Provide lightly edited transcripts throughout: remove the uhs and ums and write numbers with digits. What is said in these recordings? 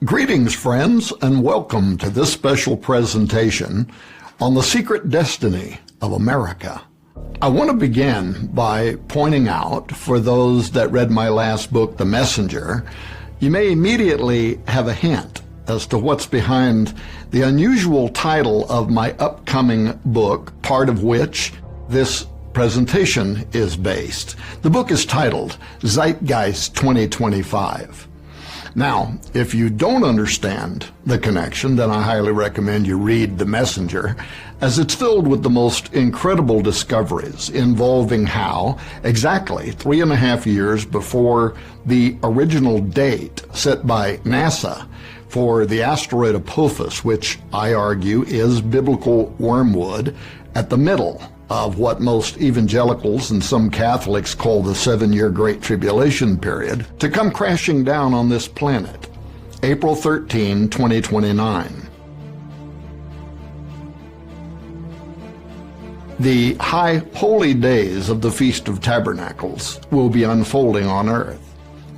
Greetings, friends, and welcome to this special presentation on the secret destiny of America. I want to begin by pointing out, for those that read my last book, The Messenger, you may immediately have a hint as to what's behind the unusual title of my upcoming book, part of which this presentation is based. The book is titled Zeitgeist 2025. Now, if you don't understand the connection, then I highly recommend you read The Messenger, as it's filled with the most incredible discoveries involving how, exactly 3.5 years before the original date set by NASA for the asteroid Apophis, which I argue is biblical wormwood at the middle of what most evangelicals and some Catholics call the 7-year Great Tribulation period, to come crashing down on this planet, April 13, 2029. The high holy days of the Feast of Tabernacles will be unfolding on Earth.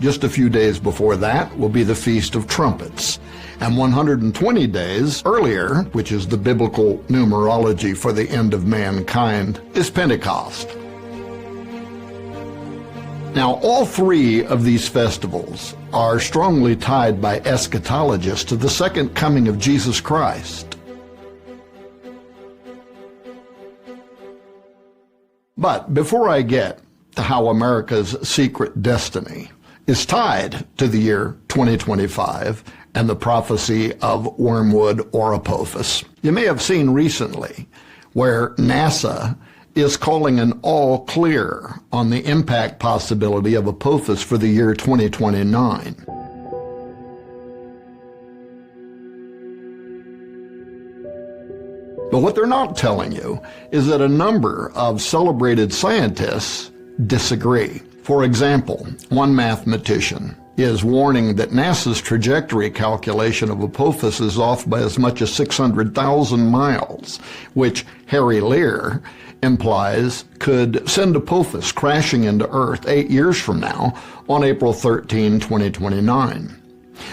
Just a few days before that will be the Feast of Trumpets. And 120 days earlier, which is the biblical numerology for the end of mankind, is Pentecost. Now, all three of these festivals are strongly tied by eschatologists to the second coming of Jesus Christ. But before I get to how America's secret destiny is tied to the year 2025 and the prophecy of wormwood or Apophis, you may have seen recently where NASA is calling an all clear on the impact possibility of Apophis for the year 2029. But what they're not telling you is that a number of celebrated scientists disagree. For example, one mathematician is warning that NASA's trajectory calculation of Apophis is off by as much as 600,000 miles, which Harry Lear implies could send Apophis crashing into Earth 8 years from now on April 13, 2029.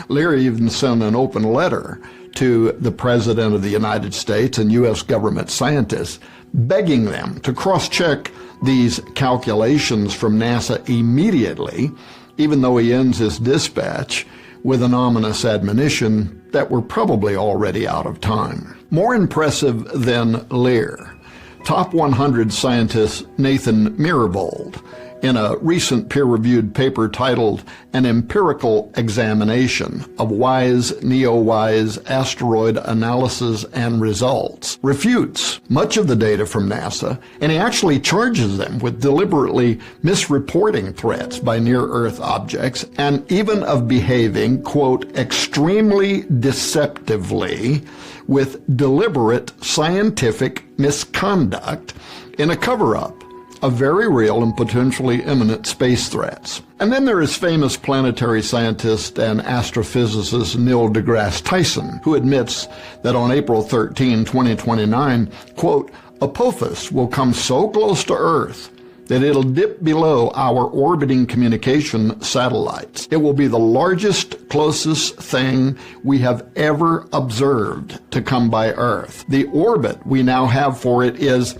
Lear even sent an open letter to the President of the United States and U.S. government scientists, begging them to cross-check these calculations from NASA immediately, even though he ends his dispatch with an ominous admonition that we're probably already out of time. More impressive than Lear, top 100 scientist Nathan Myhrvold, in a recent peer-reviewed paper titled An Empirical Examination of Wise Neo-Wise Asteroid Analysis and Results, refutes much of the data from NASA, and he actually charges them with deliberately misreporting threats by near-Earth objects and even of behaving, quote, extremely deceptively with deliberate scientific misconduct in a cover-up of very real and potentially imminent space threats. And then there is famous planetary scientist and astrophysicist Neil deGrasse Tyson, who admits that on April 13, 2029, quote, Apophis will come so close to Earth that it'll dip below our orbiting communication satellites. It will be the largest, closest thing we have ever observed to come by Earth. The orbit we now have for it is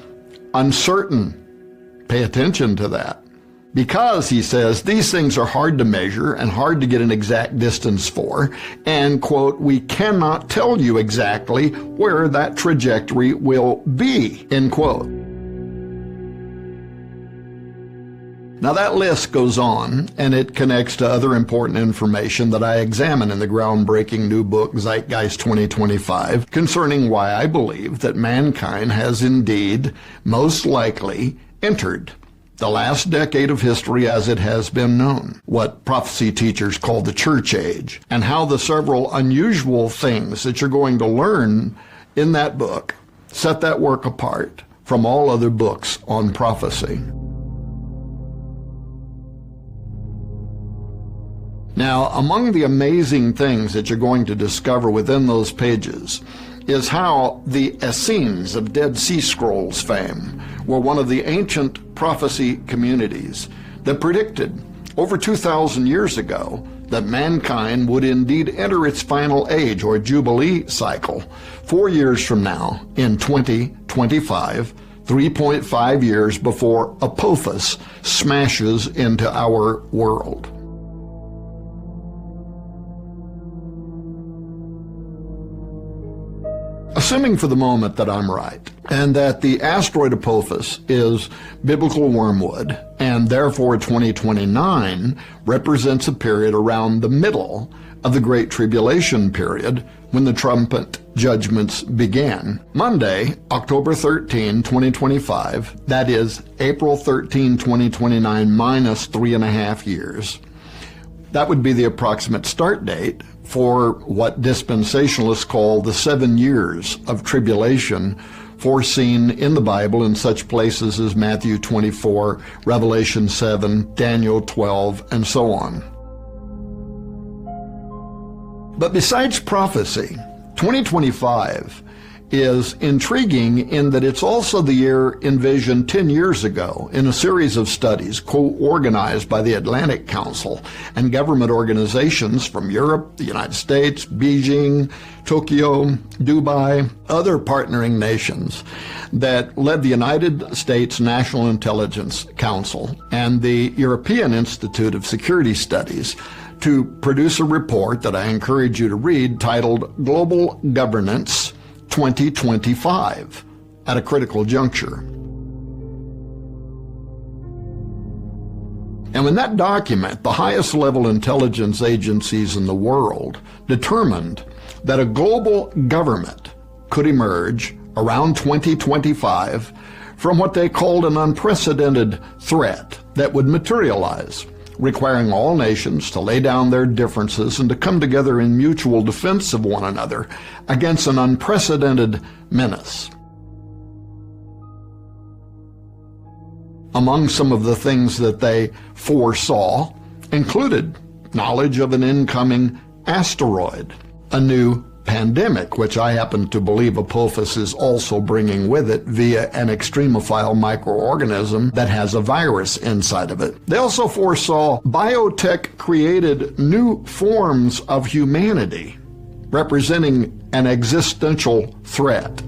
uncertain. Pay attention to that. Because, he says, these things are hard to measure and hard to get an exact distance for, and, quote, we cannot tell you exactly where that trajectory will be, end quote. Now that list goes on, and it connects to other important information that I examine in the groundbreaking new book, Zeitgeist 2025, concerning why I believe that mankind has indeed, most likely, entered the last decade of history as it has been known, what prophecy teachers call the church age, and how the several unusual things that you're going to learn in that book set that work apart from all other books on prophecy. Now, among the amazing things that you're going to discover within those pages is how the Essenes of Dead Sea Scrolls fame were one of the ancient prophecy communities that predicted over 2,000 years ago that mankind would indeed enter its final age or Jubilee cycle 4 years from now in 2025, 3.5 years before Apophis smashes into our world. Assuming for the moment that I'm right, and that the asteroid Apophis is biblical wormwood, and therefore 2029 represents a period around the middle of the Great Tribulation period when the trumpet judgments began. Monday, October 13, 2025, that is April 13, 2029 minus 3.5 years, that would be the approximate start date for what dispensationalists call the 7 years of tribulation foreseen in the Bible in such places as Matthew 24, Revelation 7, Daniel 12, and so on. But besides prophecy, 2025 is intriguing in that it's also the year envisioned 10 years ago in a series of studies co-organized by the Atlantic Council and government organizations from Europe, the United States, Beijing, Tokyo, Dubai, other partnering nations that led the United States National Intelligence Council and the European Institute of Security Studies to produce a report that I encourage you to read titled Global Governance 2025 at a Critical Juncture. And in that document, the highest level intelligence agencies in the world determined that a global government could emerge around 2025 from what they called an unprecedented threat that would materialize, requiring all nations to lay down their differences and to come together in mutual defense of one another against an unprecedented menace. Among some of the things that they foresaw included knowledge of an incoming asteroid, a new pandemic, which I happen to believe Apophis is also bringing with it via an extremophile microorganism that has a virus inside of it. They also foresaw biotech-created new forms of humanity, representing an existential threat.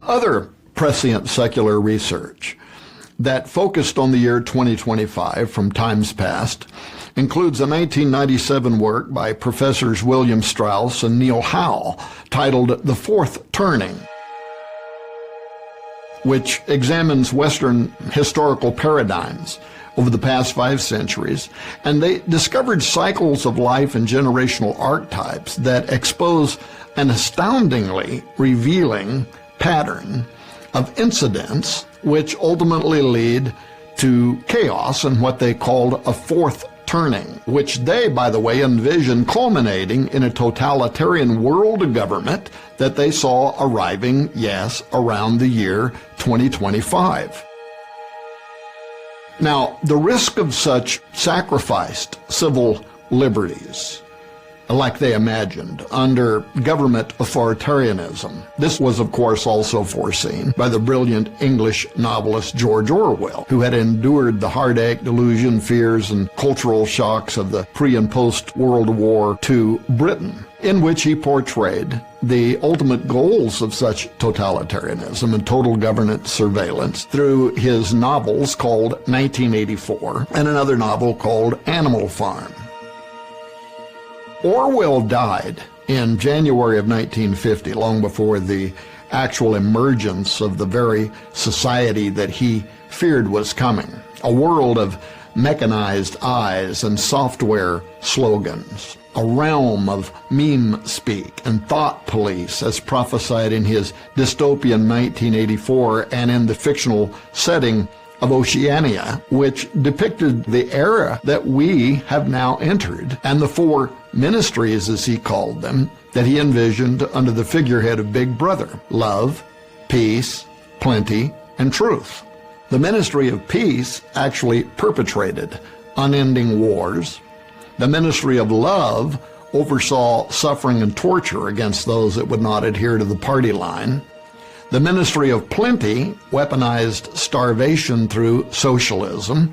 Other prescient secular research that focused on the year 2025 from times past includes a 1997 work by Professors William Strauss and Neil Howe titled The Fourth Turning, which examines Western historical paradigms over the past 5 centuries, and they discovered cycles of life and generational archetypes that expose an astoundingly revealing pattern of incidents which ultimately lead to chaos and what they called a fourth turning, which they, by the way, envisioned culminating in a totalitarian world government that they saw arriving, yes, around the year 2025. Now, the risk of such sacrificed civil liberties, like they imagined, under government authoritarianism. This was, of course, also foreseen by the brilliant English novelist George Orwell, who had endured the heartache, delusion, fears, and cultural shocks of the pre- and post-World War II Britain, in which he portrayed the ultimate goals of such totalitarianism and total government surveillance through his novels called 1984 and another novel called Animal Farm. Orwell died in January of 1950, long before the actual emergence of the very society that he feared was coming, a world of mechanized eyes and software slogans, a realm of meme speak and thought police as prophesied in his dystopian 1984 and in the fictional setting of Oceania, which depicted the era that we have now entered, and the 4 ministries, as he called them, that he envisioned under the figurehead of Big Brother: love, peace, plenty, and truth. The ministry of peace actually perpetrated unending wars. The ministry of love oversaw suffering and torture against those that would not adhere to the party line. The Ministry of Plenty weaponized starvation through socialism.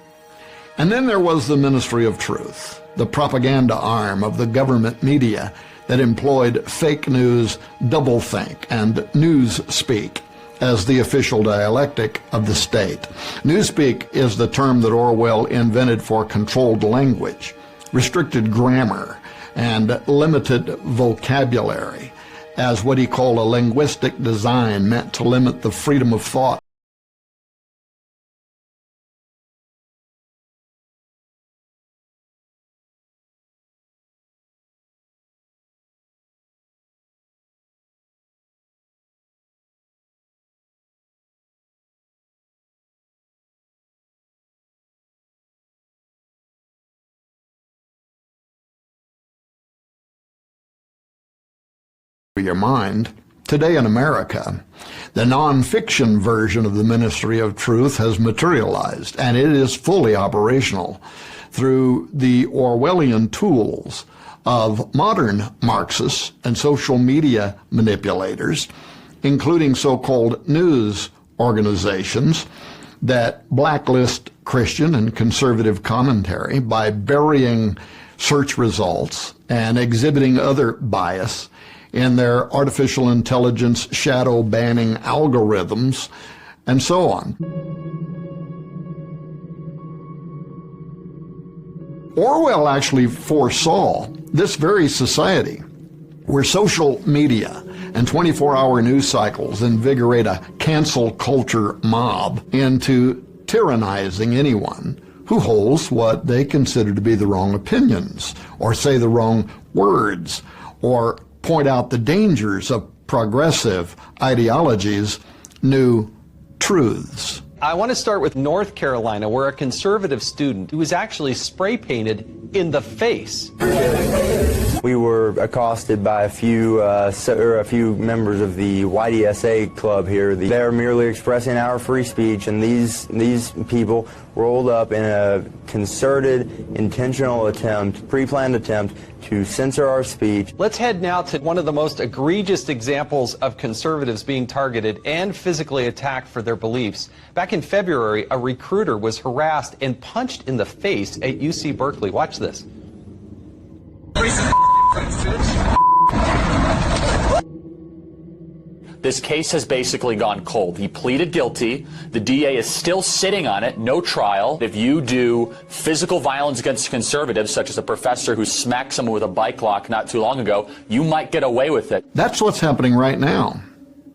And then there was the Ministry of Truth, the propaganda arm of the government media that employed fake news, doublethink, and newspeak as the official dialectic of the state. Newspeak is the term that Orwell invented for controlled language, restricted grammar, and limited vocabulary, as what he called a linguistic design meant to limit the freedom of thought. Your mind. Today in America, the nonfiction version of the Ministry of Truth has materialized, and it is fully operational through the Orwellian tools of modern Marxists and social media manipulators, including so-called news organizations that blacklist Christian and conservative commentary by burying search results and exhibiting other bias in their artificial intelligence shadow banning algorithms, and so on. Orwell actually foresaw this very society where social media and 24-hour news cycles invigorate a cancel culture mob into tyrannizing anyone who holds what they consider to be the wrong opinions, or say the wrong words, or point out the dangers of progressive ideologies' new truths. I want to start with North Carolina, where a conservative student who was actually spray painted in the face. We were accosted by a few members of the YDSA club here. They're merely expressing our free speech, and these people rolled up in a concerted, intentional attempt, pre-planned attempt to censor our speech. Let's head now to one of the most egregious examples of conservatives being targeted and physically attacked for their beliefs. Back in February, a recruiter was harassed and punched in the face at UC Berkeley. Watch this. This case has basically gone cold. He pleaded guilty. The DA is still sitting on it, no trial. If you do physical violence against conservatives, such as a professor who smacked someone with a bike lock not too long ago, you might get away with it. That's what's happening right now.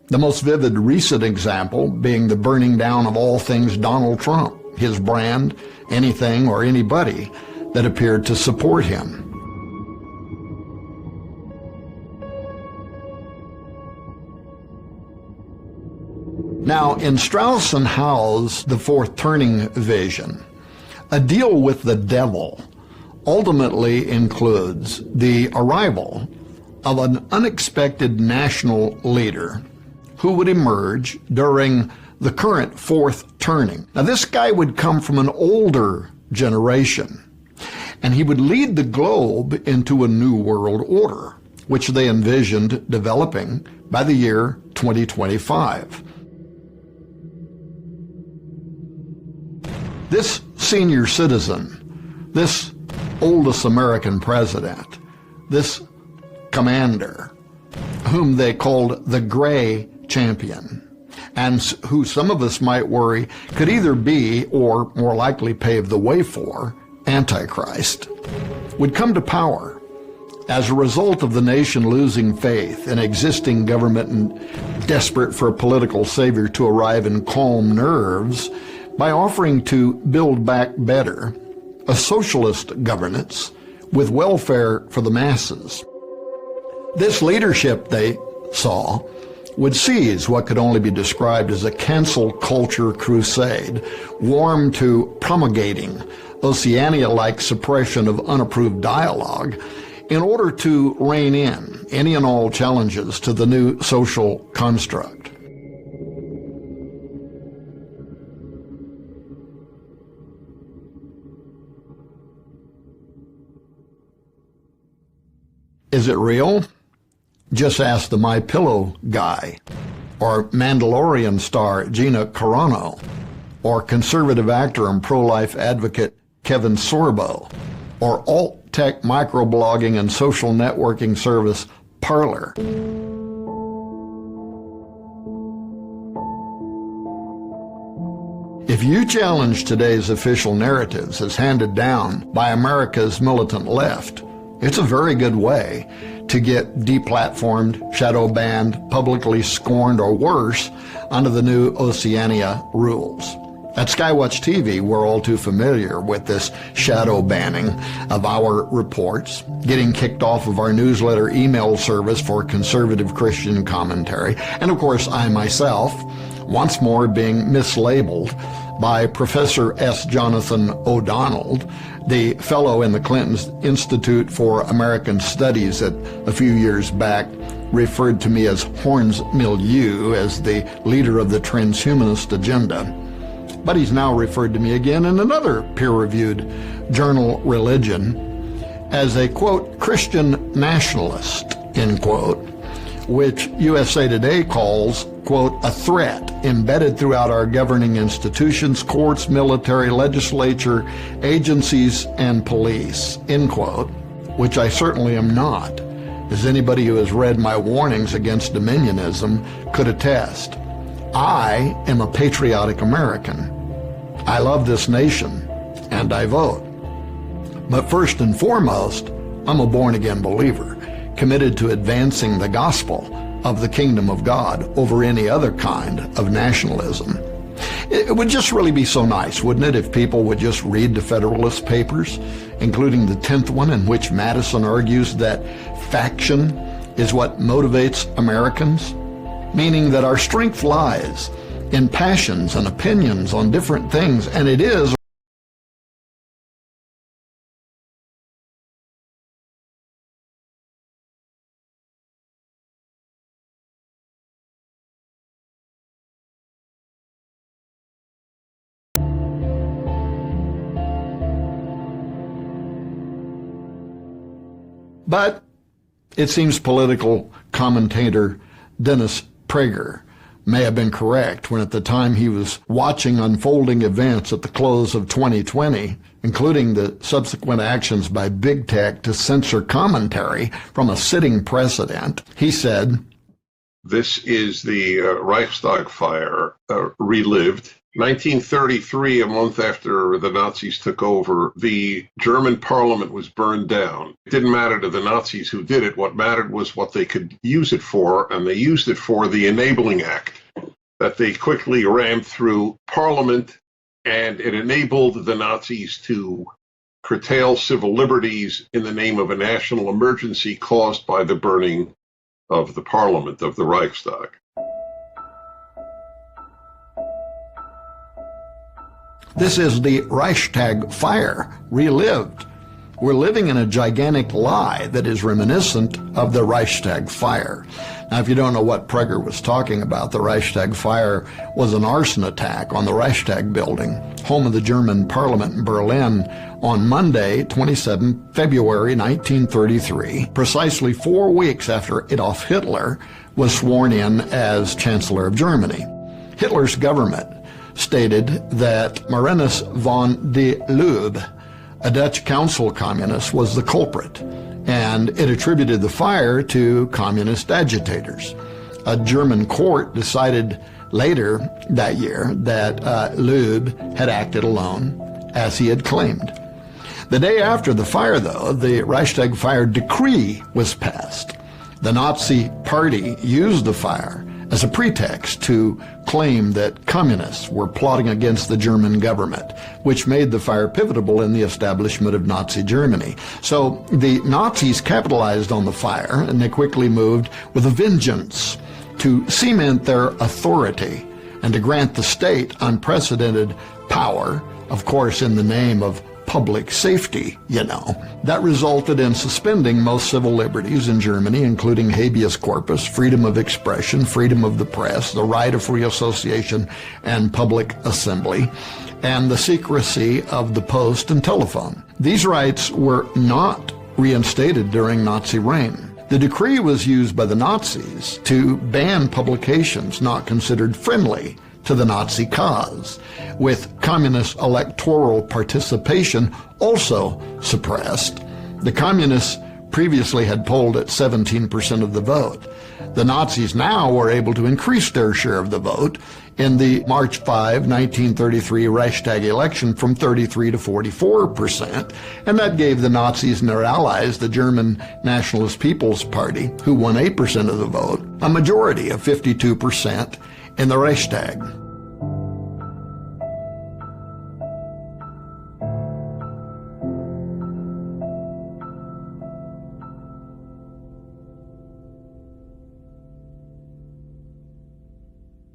The most vivid recent example being the burning down of all things Donald Trump, his brand, anything or anybody that appeared to support him. Now, in Strauss and Howe's The Fourth Turning vision, a deal with the devil ultimately includes the arrival of an unexpected national leader who would emerge during the current fourth turning. Now, this guy would come from an older generation, and he would lead the globe into a new world order, which they envisioned developing by the year 2025. This senior citizen, this oldest American president, this commander, whom they called the Gray Champion, and who some of us might worry could either be, or more likely pave the way for, Antichrist, would come to power as a result of the nation losing faith in existing government and desperate for a political savior to arrive and calm nerves by offering to build back better a socialist governance with welfare for the masses. This leadership, they saw, would seize what could only be described as a cancel culture crusade, warm to promulgating Oceania-like suppression of unapproved dialogue in order to rein in any and all challenges to the new social construct. Is it real? Just ask the MyPillow guy. or Mandalorian star Gina Carano, or conservative actor and pro-life advocate Kevin Sorbo, or alt-tech microblogging and social networking service Parler. If you challenge today's official narratives as handed down by America's militant left, it's a very good way to get deplatformed, shadow banned, publicly scorned, or worse, under the new Oceania rules. At Skywatch TV, we're all too familiar with this shadow banning of our reports, getting kicked off of our newsletter email service for conservative Christian commentary, and of course I myself, once more being mislabeled by Professor S. Jonathan O'Donnell, the fellow in the Clinton Institute for American Studies that a few years back referred to me as Horn's Milieu as the leader of the transhumanist agenda. But he's now referred to me again in another peer-reviewed journal, Religion, as a, quote, Christian nationalist, end quote, which USA Today calls, quote, a threat embedded throughout our governing institutions, courts, military, legislature, agencies, and police, end quote, which I certainly am not, as anybody who has read my warnings against dominionism could attest. I am a patriotic American. I love this nation, and I vote. But first and foremost, I'm a born-again believer, committed to advancing the gospel of the kingdom of God over any other kind of nationalism. It would just really be so nice, wouldn't it, if people would just read the Federalist Papers, including the 10th one, in which Madison argues that faction is what motivates Americans, meaning that our strength lies in passions and opinions on different things, and it is But it seems political commentator Dennis Prager may have been correct when at the time he was watching unfolding events at the close of 2020, including the subsequent actions by big tech to censor commentary from a sitting president, he said, "This is the Reichstag fire relived. 1933, a month after the Nazis took over, the German parliament was burned down. It didn't matter to the Nazis who did it. What mattered was what they could use it for, and they used it for the Enabling Act that they quickly rammed through Parliament, and it enabled the Nazis to curtail civil liberties in the name of a national emergency caused by the burning of the Parliament, of the Reichstag." This is the Reichstag fire relived. We're living in a gigantic lie that is reminiscent of the Reichstag fire. Now, if you don't know what Prager was talking about, the Reichstag fire was an arson attack on the Reichstag building, home of the German parliament in Berlin, on Monday, 27 February 1933, precisely 4 weeks after Adolf Hitler was sworn in as Chancellor of Germany. Hitler's government stated that Marinus von der Lubbe, a Dutch council communist, was the culprit, and it attributed the fire to communist agitators. A German court decided later that year that Lubbe had acted alone, as he had claimed. The day after the fire, though, the Reichstag fire decree was passed. The Nazi Party used the fire as a pretext to claim that communists were plotting against the German government, which made the fire pivotal in the establishment of Nazi Germany. So the Nazis capitalized on the fire, and they quickly moved with a vengeance to cement their authority and to grant the state unprecedented power, of course in the name of public safety, you know. That resulted in suspending most civil liberties in Germany, including habeas corpus, freedom of expression, freedom of the press, the right of free association and public assembly, and the secrecy of the post and telephone. These rights were not reinstated during Nazi reign. The decree was used by the Nazis to ban publications not considered friendly to the Nazi cause, with communist electoral participation also suppressed. The communists previously had polled at 17% of the vote. The Nazis now were able to increase their share of the vote in the March 5, 1933 Reichstag election from 33 to 44%, and that gave the Nazis and their allies, the German Nationalist People's Party, who won 8% of the vote, a majority of 52% in the Reichstag.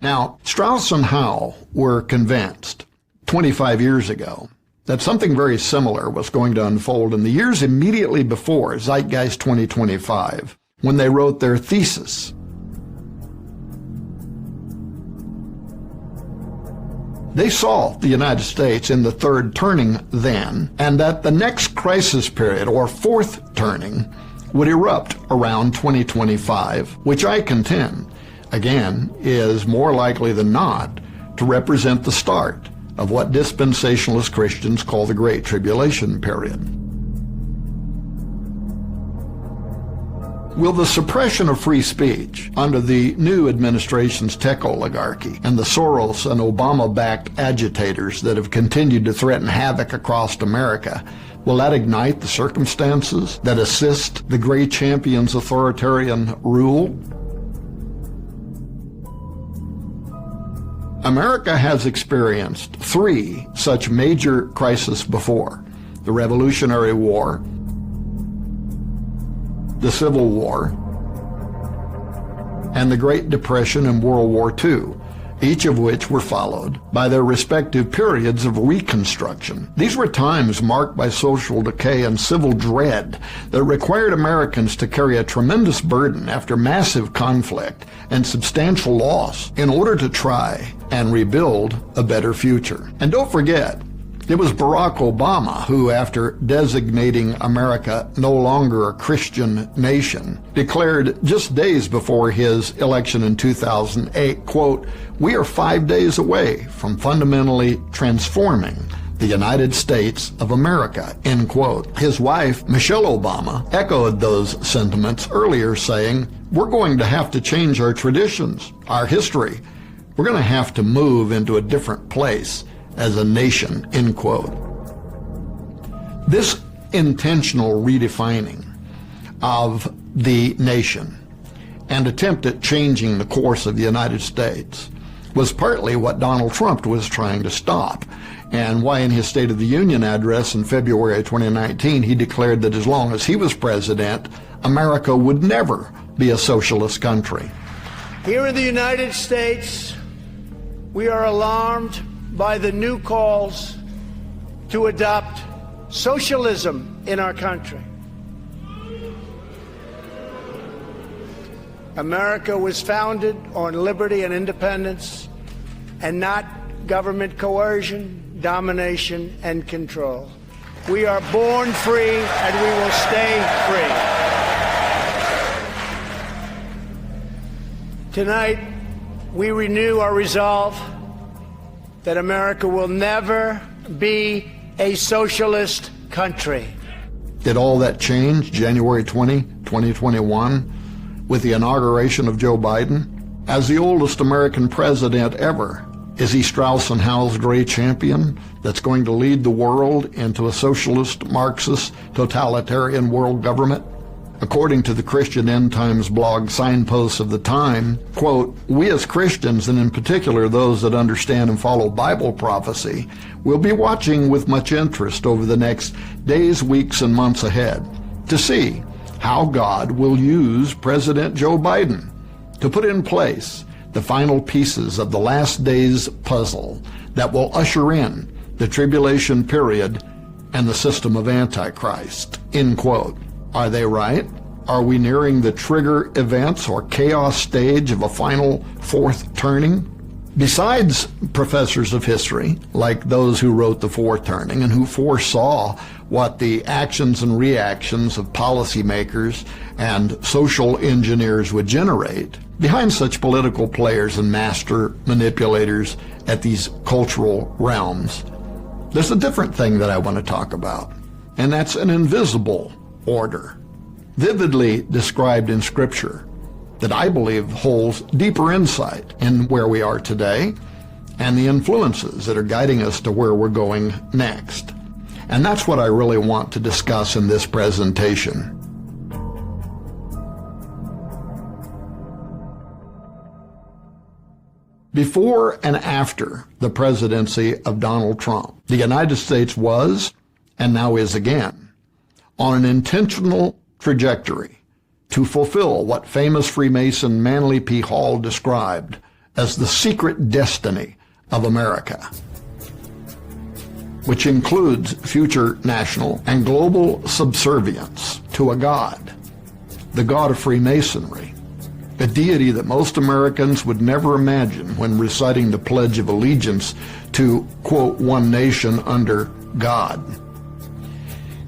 Now, Strauss and Howe were convinced 25 years ago that something very similar was going to unfold in the years immediately before Zeitgeist 2025, when they wrote their thesis. They saw the United States in the third turning then, and that the next crisis period, or fourth turning, would erupt around 2025, which I contend, again, is more likely than not to represent the start of what dispensationalist Christians call the Great Tribulation period. Will the suppression of free speech under the new administration's tech oligarchy and the Soros and Obama-backed agitators that have continued to threaten havoc across America, will that ignite the circumstances that assist the great champion's authoritarian rule? America has experienced three such major crises before: the Revolutionary War, the Civil War, and the Great Depression and World War II, each of which were followed by their respective periods of reconstruction. These were times marked by social decay and civil dread that required Americans to carry a tremendous burden after massive conflict and substantial loss in order to try and rebuild a better future. And don't forget, it was Barack Obama who, after designating America no longer a Christian nation, declared just days before his election in 2008, quote, "We are 5 days away from fundamentally transforming the United States of America," end quote. His wife, Michelle Obama, echoed those sentiments earlier, saying, "We're going to have to change our traditions, our history. We're going to have to move into a different place as a nation," end quote. This intentional redefining of the nation and attempt at changing the course of the United States was partly what Donald Trump was trying to stop, and why in his State of the Union address in February 2019 he declared that as long as he was president, America would never be a socialist country. Here in the United States, we are alarmed by the new calls to adopt socialism in our country. America was founded on liberty and independence, and not government coercion, domination, and control. We are born free, and we will stay free. Tonight, we renew our resolve that America will never be a socialist country. Did all that change January 20, 2021, with the inauguration of Joe Biden? As the oldest American president ever, is he Strauss and Howe's great champion that's going to lead the world into a socialist, Marxist, totalitarian world government? According to the Christian End Times blog Signposts of the Time, quote, "We as Christians, and in particular those that understand and follow Bible prophecy, will be watching with much interest over the next days, weeks, and months ahead to see how God will use President Joe Biden to put in place the final pieces of the last days puzzle that will usher in the tribulation period and the system of Antichrist," end quote. Are they right? Are we nearing the trigger events or chaos stage of a final fourth turning? Besides professors of history, like those who wrote The Foreturning and who foresaw what the actions and reactions of policymakers and social engineers would generate, behind such political players and master manipulators at these cultural realms, there's a different thing that I want to talk about, and that's an invisible order, vividly described in Scripture, that I believe holds deeper insight in where we are today and the influences that are guiding us to where we're going next. And that's what I really want to discuss in this presentation. Before and after the presidency of Donald Trump, the United States was, and now is again, on an intentional trajectory to fulfill what famous Freemason Manly P. Hall described as the secret destiny of America, which includes future national and global subservience to a God, the God of Freemasonry, a deity that most Americans would never imagine when reciting the Pledge of Allegiance to, quote, one nation under God.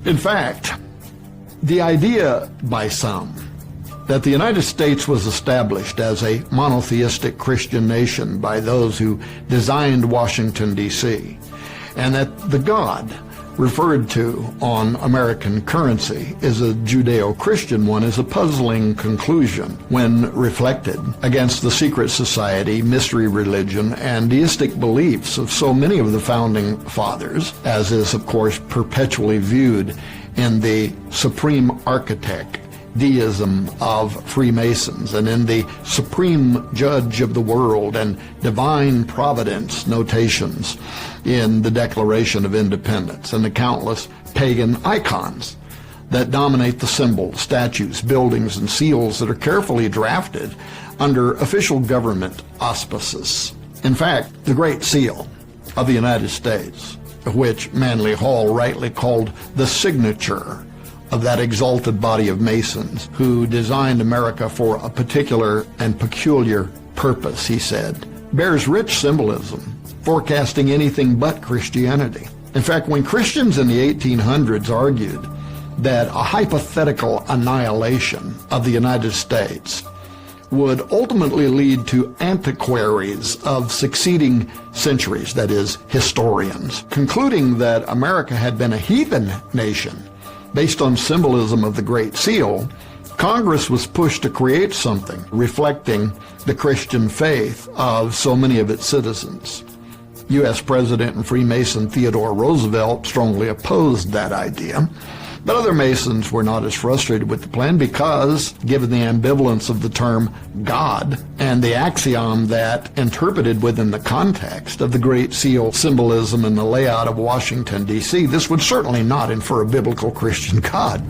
In fact, the idea by some that the United States was established as a monotheistic Christian nation by those who designed Washington, D.C., and that the God referred to on American currency is a Judeo-Christian one is a puzzling conclusion when reflected against the secret society, mystery religion, and deistic beliefs of so many of the founding fathers, as is, of course, perpetually viewed in the supreme architect deism of Freemasons and in the supreme judge of the world and divine providence notations in the Declaration of Independence and the countless pagan icons that dominate the symbols, statues, buildings, and seals that are carefully drafted under official government auspices. In fact, the Great Seal of the United States, which Manly Hall rightly called the signature of that exalted body of Masons who designed America for a particular and peculiar purpose, he said, bears rich symbolism, forecasting anything but Christianity. In fact, when Christians in the 1800s argued that a hypothetical annihilation of the United States would ultimately lead to antiquaries of succeeding centuries, that is, historians, concluding that America had been a heathen nation based on symbolism of the Great Seal, Congress was pushed to create something reflecting the Christian faith of so many of its citizens. U.S. President and Freemason Theodore Roosevelt strongly opposed that idea, but other Masons were not as frustrated with the plan because, given the ambivalence of the term God and the axiom that interpreted within the context of the Great Seal symbolism and the layout of Washington, D.C., this would certainly not infer a biblical Christian God.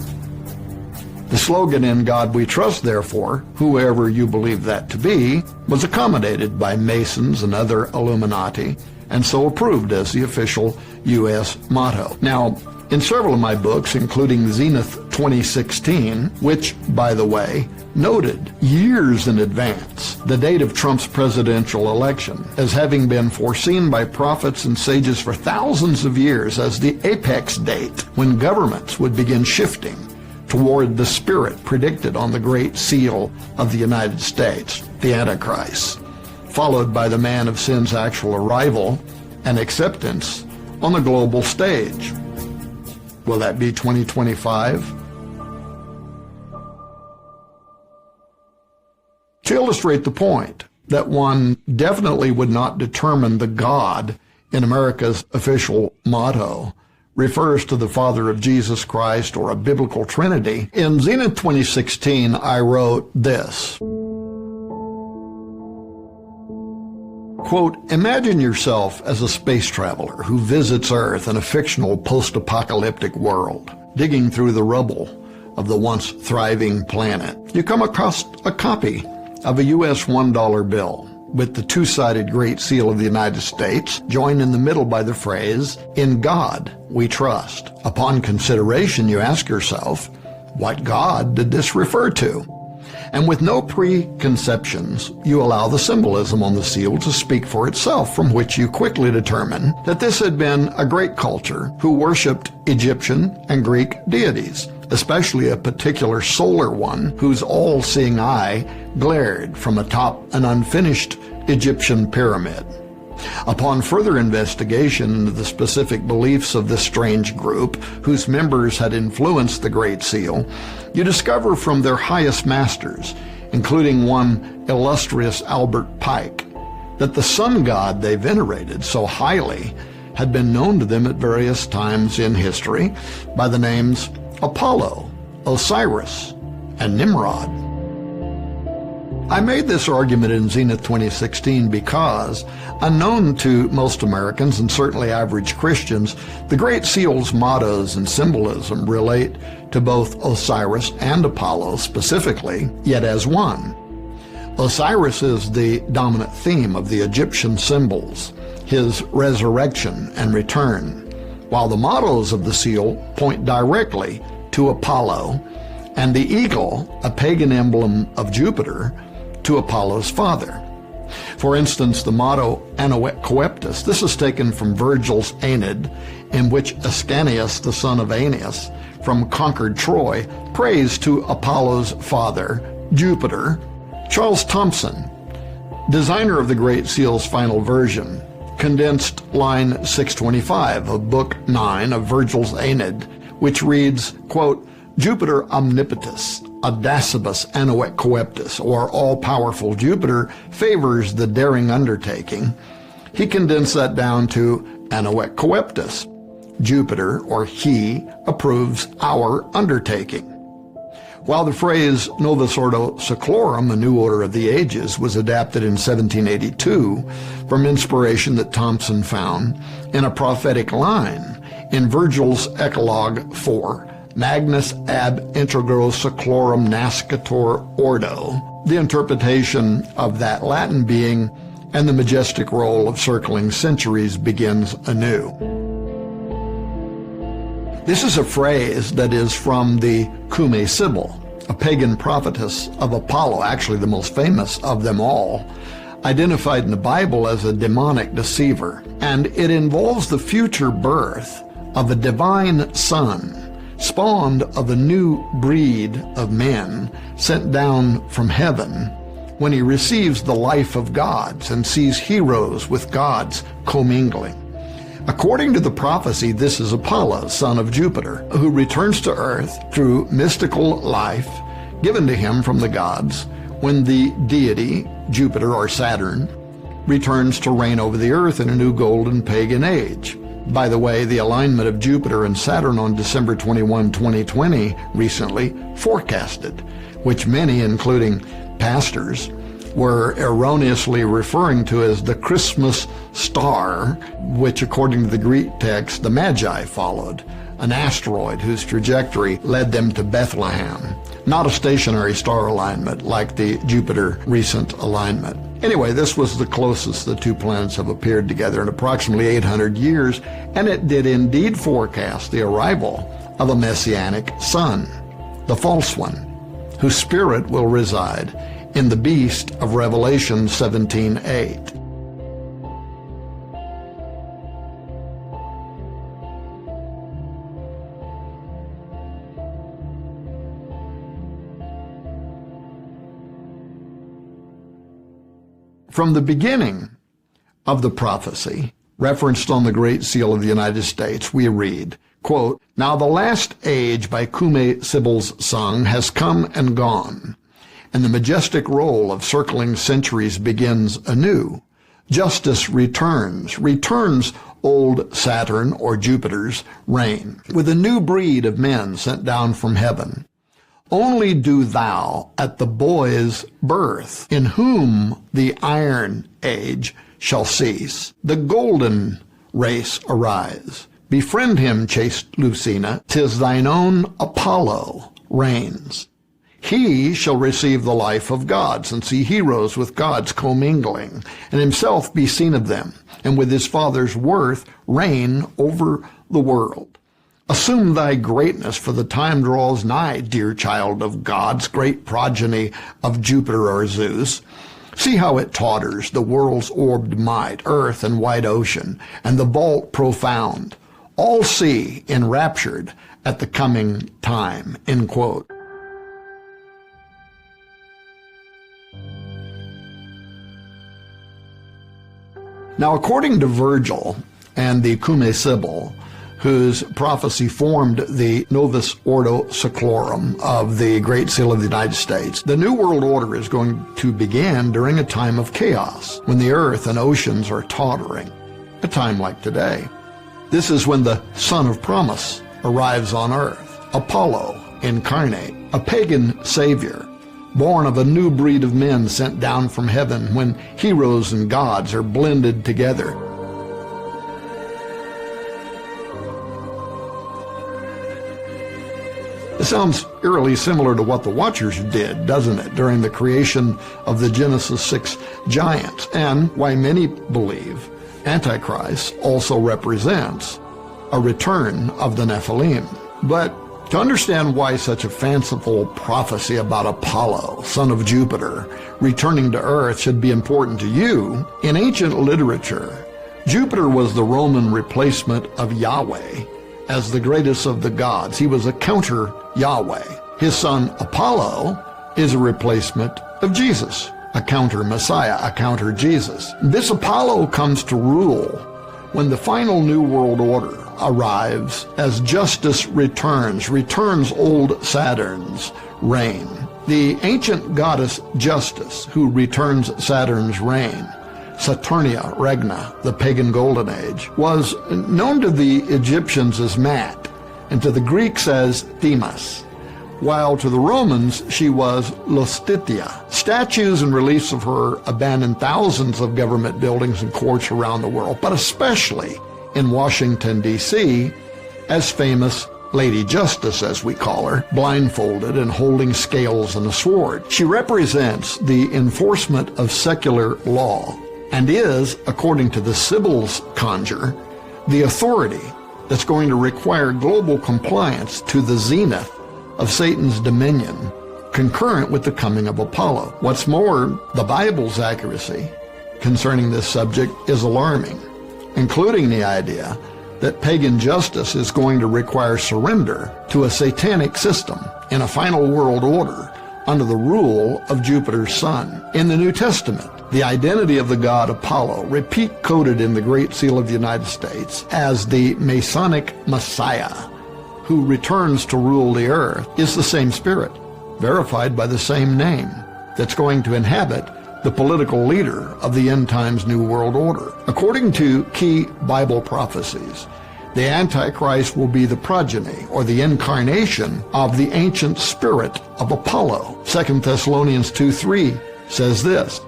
The slogan, "In God We Trust," therefore, whoever you believe that to be, was accommodated by Masons and other Illuminati, and so approved as the official U.S. motto. Now, in several of my books, including Zenith 2016, which, by the way, noted years in advance the date of Trump's presidential election as having been foreseen by prophets and sages for thousands of years as the apex date when governments would begin shifting toward the spirit predicted on the Great Seal of the United States, the Antichrist, followed by the man of sin's actual arrival and acceptance on the global stage. Will that be 2025? To illustrate the point that one definitely would not determine the God in America's official motto refers to the Father of Jesus Christ or a biblical Trinity, in Zenith 2016 I wrote this. Quote, imagine yourself as a space traveler who visits Earth in a fictional post-apocalyptic world, digging through the rubble of the once thriving planet. You come across a copy of a U.S. $1 bill with the two-sided Great Seal of the United States, joined in the middle by the phrase, "In God We Trust." Upon consideration, you ask yourself, what God did this refer to? And with no preconceptions, you allow the symbolism on the seal to speak for itself, from which you quickly determine that this had been a great culture who worshipped Egyptian and Greek deities, especially a particular solar one whose all-seeing eye glared from atop an unfinished Egyptian pyramid. Upon further investigation into the specific beliefs of this strange group, whose members had influenced the Great Seal, you discover from their highest masters, including one illustrious Albert Pike, that the sun god they venerated so highly had been known to them at various times in history by the names Apollo, Osiris, and Nimrod. I made this argument in Zenith 2016 because, unknown to most Americans and certainly average Christians, the Great Seal's mottos and symbolism relate to both Osiris and Apollo specifically, yet as one. Osiris is the dominant theme of the Egyptian symbols, his resurrection and return, while the mottos of the seal point directly to Apollo, and the eagle, a pagan emblem of Jupiter, to Apollo's father. For instance, the motto Anoet Coeptus, this is taken from Virgil's Aeneid, in which Ascanius, the son of Aeneas, from conquered Troy, prays to Apollo's father, Jupiter. Charles Thompson, designer of the Great Seal's final version, condensed line 625 of Book 9 of Virgil's Aeneid, which reads, quote, Jupiter omnipotus, audacibus anoet coeptus, or all-powerful Jupiter, favors the daring undertaking. He condensed that down to anoet coeptus. Jupiter, or he, approves our undertaking. While the phrase Novus Ordo Seclorum, a new order of the ages, was adapted in 1782 from inspiration that Thompson found in a prophetic line in Virgil's Eclogue 4, Magnus ab integro seclorum nascitur ordo, the interpretation of that Latin being, and the majestic roll of circling centuries begins anew. This is a phrase that is from the Cumae Sibyl, a pagan prophetess of Apollo, actually the most famous of them all, identified in the Bible as a demonic deceiver, and it involves the future birth of a divine son, spawned of a new breed of men sent down from heaven, when he receives the life of gods and sees heroes with gods commingling. According to the prophecy, this is Apollo, son of Jupiter, who returns to earth through mystical life given to him from the gods when the deity, Jupiter or Saturn, returns to reign over the earth in a new golden pagan age. By the way, the alignment of Jupiter and Saturn on December 21, 2020, recently forecasted, which many, including pastors, were erroneously referring to as the Christmas star, which according to the Greek text, the Magi followed, an asteroid whose trajectory led them to Bethlehem, not a stationary star alignment like the Jupiter recent alignment. Anyway, this was the closest the two planets have appeared together in approximately 800 years, and it did indeed forecast the arrival of a messianic son, the false one, whose spirit will reside in the beast of Revelation 17:8. From the beginning of the prophecy, referenced on the Great Seal of the United States, we read, quote, Now the last age by Cumae Sibyl's sung has come and gone, and the majestic roll of circling centuries begins anew. Justice returns old Saturn or Jupiter's reign, with a new breed of men sent down from heaven. Only do thou at the boy's birth, in whom the iron age shall cease, the golden race arise. Befriend him, chaste Lucina, 'tis thine own Apollo reigns. He shall receive the life of gods and see heroes with gods commingling, and himself be seen of them, and with his father's worth reign over the world. Assume thy greatness, for the time draws nigh, dear child of God's great progeny of Jupiter or Zeus. See how it totters, the world's orbed might, earth and wide ocean, and the vault profound. All see, enraptured, at the coming time." End quote. Now, according to Virgil and the Cumae Sibyl, whose prophecy formed the Novus Ordo Seclorum of the Great Seal of the United States, the New World Order is going to begin during a time of chaos, when the earth and oceans are tottering, a time like today. This is when the Son of Promise arrives on earth, Apollo incarnate, a pagan savior, born of a new breed of men sent down from heaven, when heroes and gods are blended together. It sounds eerily similar to what the Watchers did, doesn't it, during the creation of the Genesis 6 giants, and why many believe Antichrist also represents a return of the Nephilim. But to understand why such a fanciful prophecy about Apollo, son of Jupiter, returning to Earth should be important to you, in ancient literature, Jupiter was the Roman replacement of Yahweh as the greatest of the gods. He was a counter Yahweh. His son Apollo is a replacement of Jesus, a counter Messiah, a counter Jesus. This Apollo comes to rule when the final New World Order arrives, as justice returns old Saturn's reign. The ancient goddess Justice, who returns Saturn's reign, Saturnia Regna, the pagan golden age, was known to the Egyptians as Mat, and to the Greeks as Themis, while to the Romans she was Lustitia. Statues and reliefs of her abandon thousands of government buildings and courts around the world, but especially in Washington, D.C., as famous Lady Justice, as we call her, blindfolded and holding scales and a sword. She represents the enforcement of secular law and is, according to the Sibyl's conjure, the authority that's going to require global compliance to the zenith of Satan's dominion, concurrent with the coming of Apollo. What's more, the Bible's accuracy concerning this subject is alarming, including the idea that pagan justice is going to require surrender to a satanic system in a final world order under the rule of Jupiter's son. In the New Testament, the identity of the god Apollo, repeat-coded in the Great Seal of the United States as the Masonic Messiah who returns to rule the earth, is the same spirit, verified by the same name, that's going to inhabit the political leader of the end times New World Order. According to key Bible prophecies, the Antichrist will be the progeny or the incarnation of the ancient spirit of Apollo. 2 Thessalonians 2:3 says this,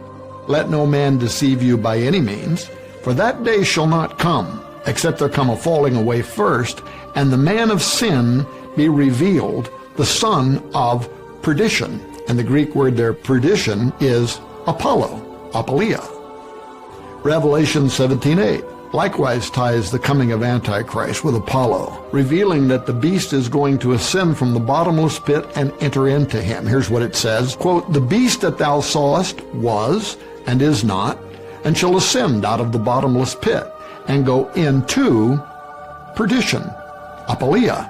"Let no man deceive you by any means, for that day shall not come, except there come a falling away first, and the man of sin be revealed, the son of perdition." And the Greek word there, perdition, is Apollo, Apoleia. Revelation 17:8 likewise ties the coming of Antichrist with Apollo, revealing that the beast is going to ascend from the bottomless pit and enter into him. Here's what it says, quote, "The beast that thou sawest was and is not, and shall ascend out of the bottomless pit and go into perdition," Apoleia,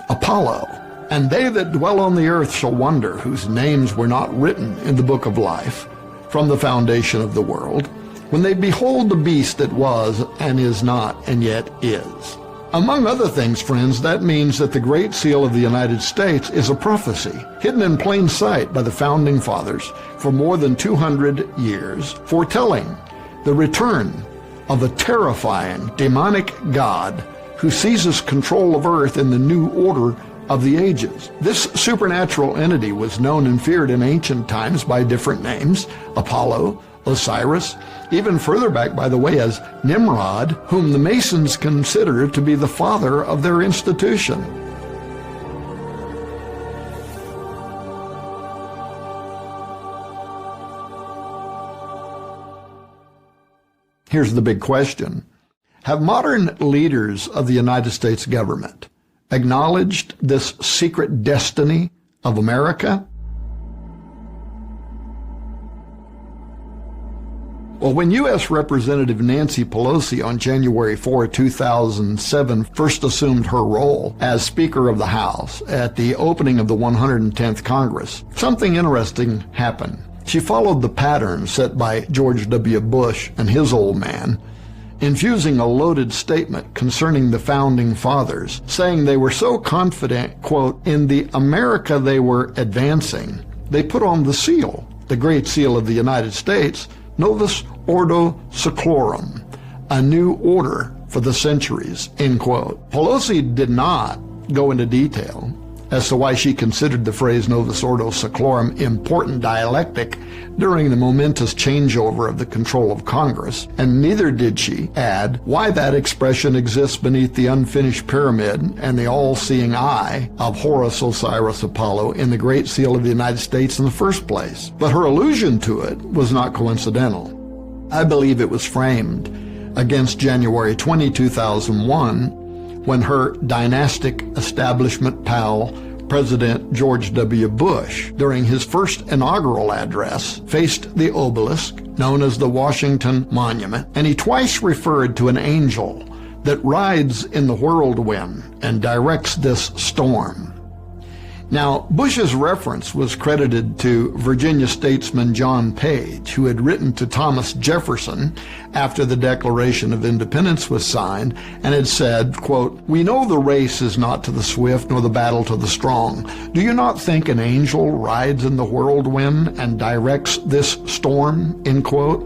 Apollo. "And they that dwell on the earth shall wonder, whose names were not written in the book of life from the foundation of the world, when they behold the beast that was and is not and yet is." Among other things, friends, that means that the Great Seal of the United States is a prophecy hidden in plain sight by the Founding Fathers for more than 200 years, foretelling the return of a terrifying demonic God who seizes control of earth in the new order of the ages. This supernatural entity was known and feared in ancient times by different names: Apollo, Osiris, even further back, by the way, as Nimrod, whom the Masons consider to be the father of their institution. Here's the big question. Have modern leaders of the United States government acknowledged this secret destiny of America? Well, when U.S. Representative Nancy Pelosi on January 4, 2007 first assumed her role as Speaker of the House at the opening of the 110th Congress, something interesting happened. She followed the pattern set by George W. Bush and his old man, infusing a loaded statement concerning the Founding Fathers, saying they were so confident, quote, in the America they were advancing, they put on the seal, the Great Seal of the United States, Novus Ordo Seclorum, a new order for the centuries, end quote. Pelosi did not go into detail as to why she considered the phrase Novus Ordo Seclorum important dialectic during the momentous changeover of the control of Congress, and neither did she add why that expression exists beneath the unfinished pyramid and the all-seeing eye of Horus Osiris Apollo in the Great Seal of the United States in the first place. But her allusion to it was not coincidental. I believe it was framed against January 20, 2001, when her dynastic establishment pal, President George W. Bush, during his first inaugural address, faced the obelisk known as the Washington Monument, and he twice referred to an angel that rides in the whirlwind and directs this storm. Now, Bush's reference was credited to Virginia statesman John Page, who had written to Thomas Jefferson after the Declaration of Independence was signed and had said, quote, "We know the race is not to the swift nor the battle to the strong. Do you not think an angel rides in the whirlwind and directs this storm?" End quote.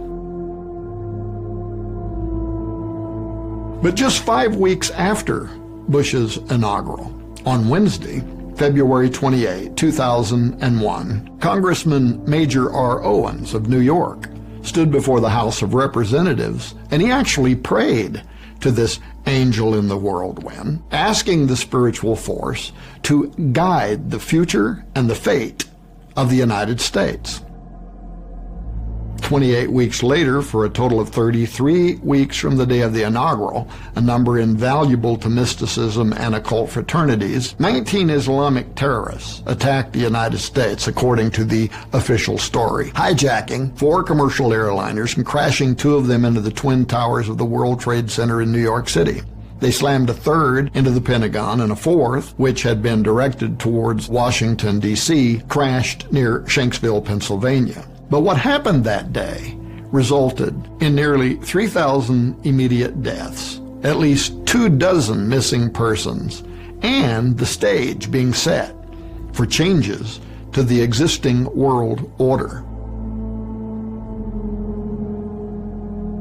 But just 5 weeks after Bush's inaugural, on Wednesday, February 28, 2001, Congressman Major R. Owens of New York stood before the House of Representatives, and he actually prayed to this angel in the whirlwind, asking the spiritual force to guide the future and the fate of the United States. 28 weeks later, for a total of 33 weeks from the day of the inaugural, a number invaluable to mysticism and occult fraternities, 19 Islamic terrorists attacked the United States, according to the official story, hijacking 4 commercial airliners and crashing 2 of them into the Twin Towers of the World Trade Center in New York City. They slammed a 3rd into the Pentagon, and a 4th, which had been directed towards Washington, D.C., crashed near Shanksville, Pennsylvania. But what happened that day resulted in nearly 3,000 immediate deaths, at least 24 missing persons, and the stage being set for changes to the existing world order.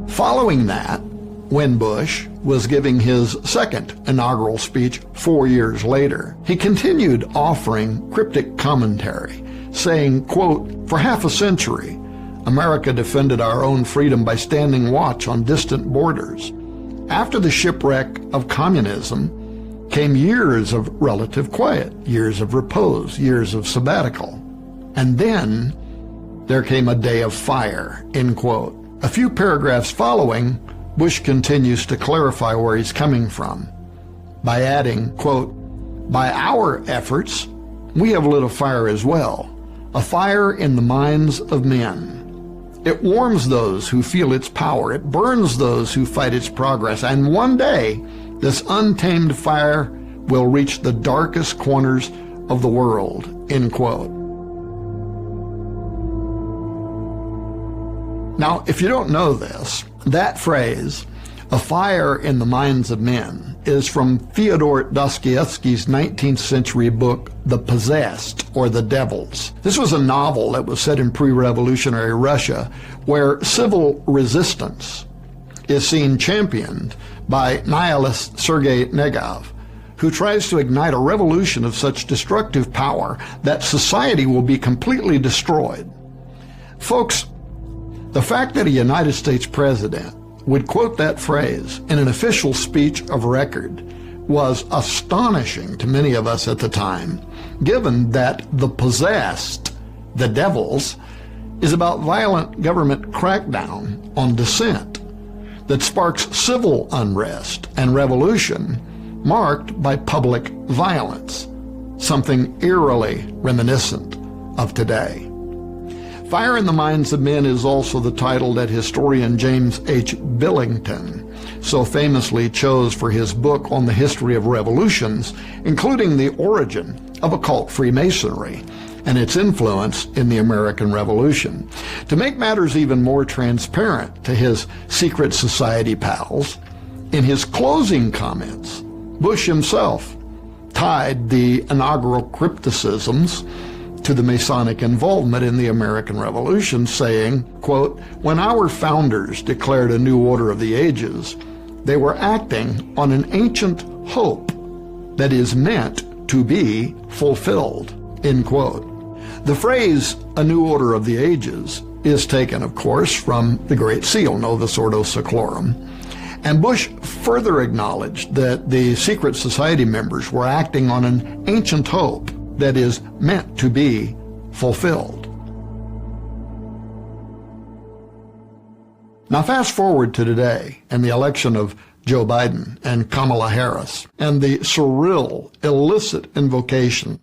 Following that, when Bush was giving his second inaugural speech 4 years later, he continued offering cryptic commentary, saying, quote, "For half a century, America defended our own freedom by standing watch on distant borders. After the shipwreck of communism came years of relative quiet, years of repose, years of sabbatical. And then there came a day of fire," end quote. A few paragraphs following, Bush continues to clarify where he's coming from by adding, quote, "By our efforts, we have lit a fire as well, a fire in the minds of men. It warms those who feel its power. It burns those who fight its progress. And one day, this untamed fire will reach the darkest corners of the world," end quote. Now, if you don't know this, that phrase, "a fire in the minds of men," is from Fyodor Dostoevsky's 19th century book, The Possessed, or The Devils. This was a novel that was set in pre-revolutionary Russia, where civil resistance is seen championed by nihilist Sergei Negov, who tries to ignite a revolution of such destructive power that society will be completely destroyed. Folks, the fact that a United States president would quote that phrase in an official speech of record was astonishing to many of us at the time, given that The Possessed, The Devils, is about violent government crackdown on dissent that sparks civil unrest and revolution marked by public violence, something eerily reminiscent of today. Fire in the Minds of Men is also the title that historian James H. Billington so famously chose for his book on the history of revolutions, including the origin of occult Freemasonry and its influence in the American Revolution. To make matters even more transparent to his secret society pals, in his closing comments, Bush himself tied the inaugural crypticisms to the Masonic involvement in the American Revolution, saying, quote, "When our founders declared a new order of the ages, they were acting on an ancient hope that is meant to be fulfilled," end quote. The phrase, "a new order of the ages," is taken, of course, from the Great Seal, Novus Ordo Seclorum. And Bush further acknowledged that the secret society members were acting on an ancient hope that is meant to be fulfilled. Now fast forward to today and the election of Joe Biden and Kamala Harris and the surreal, illicit invocation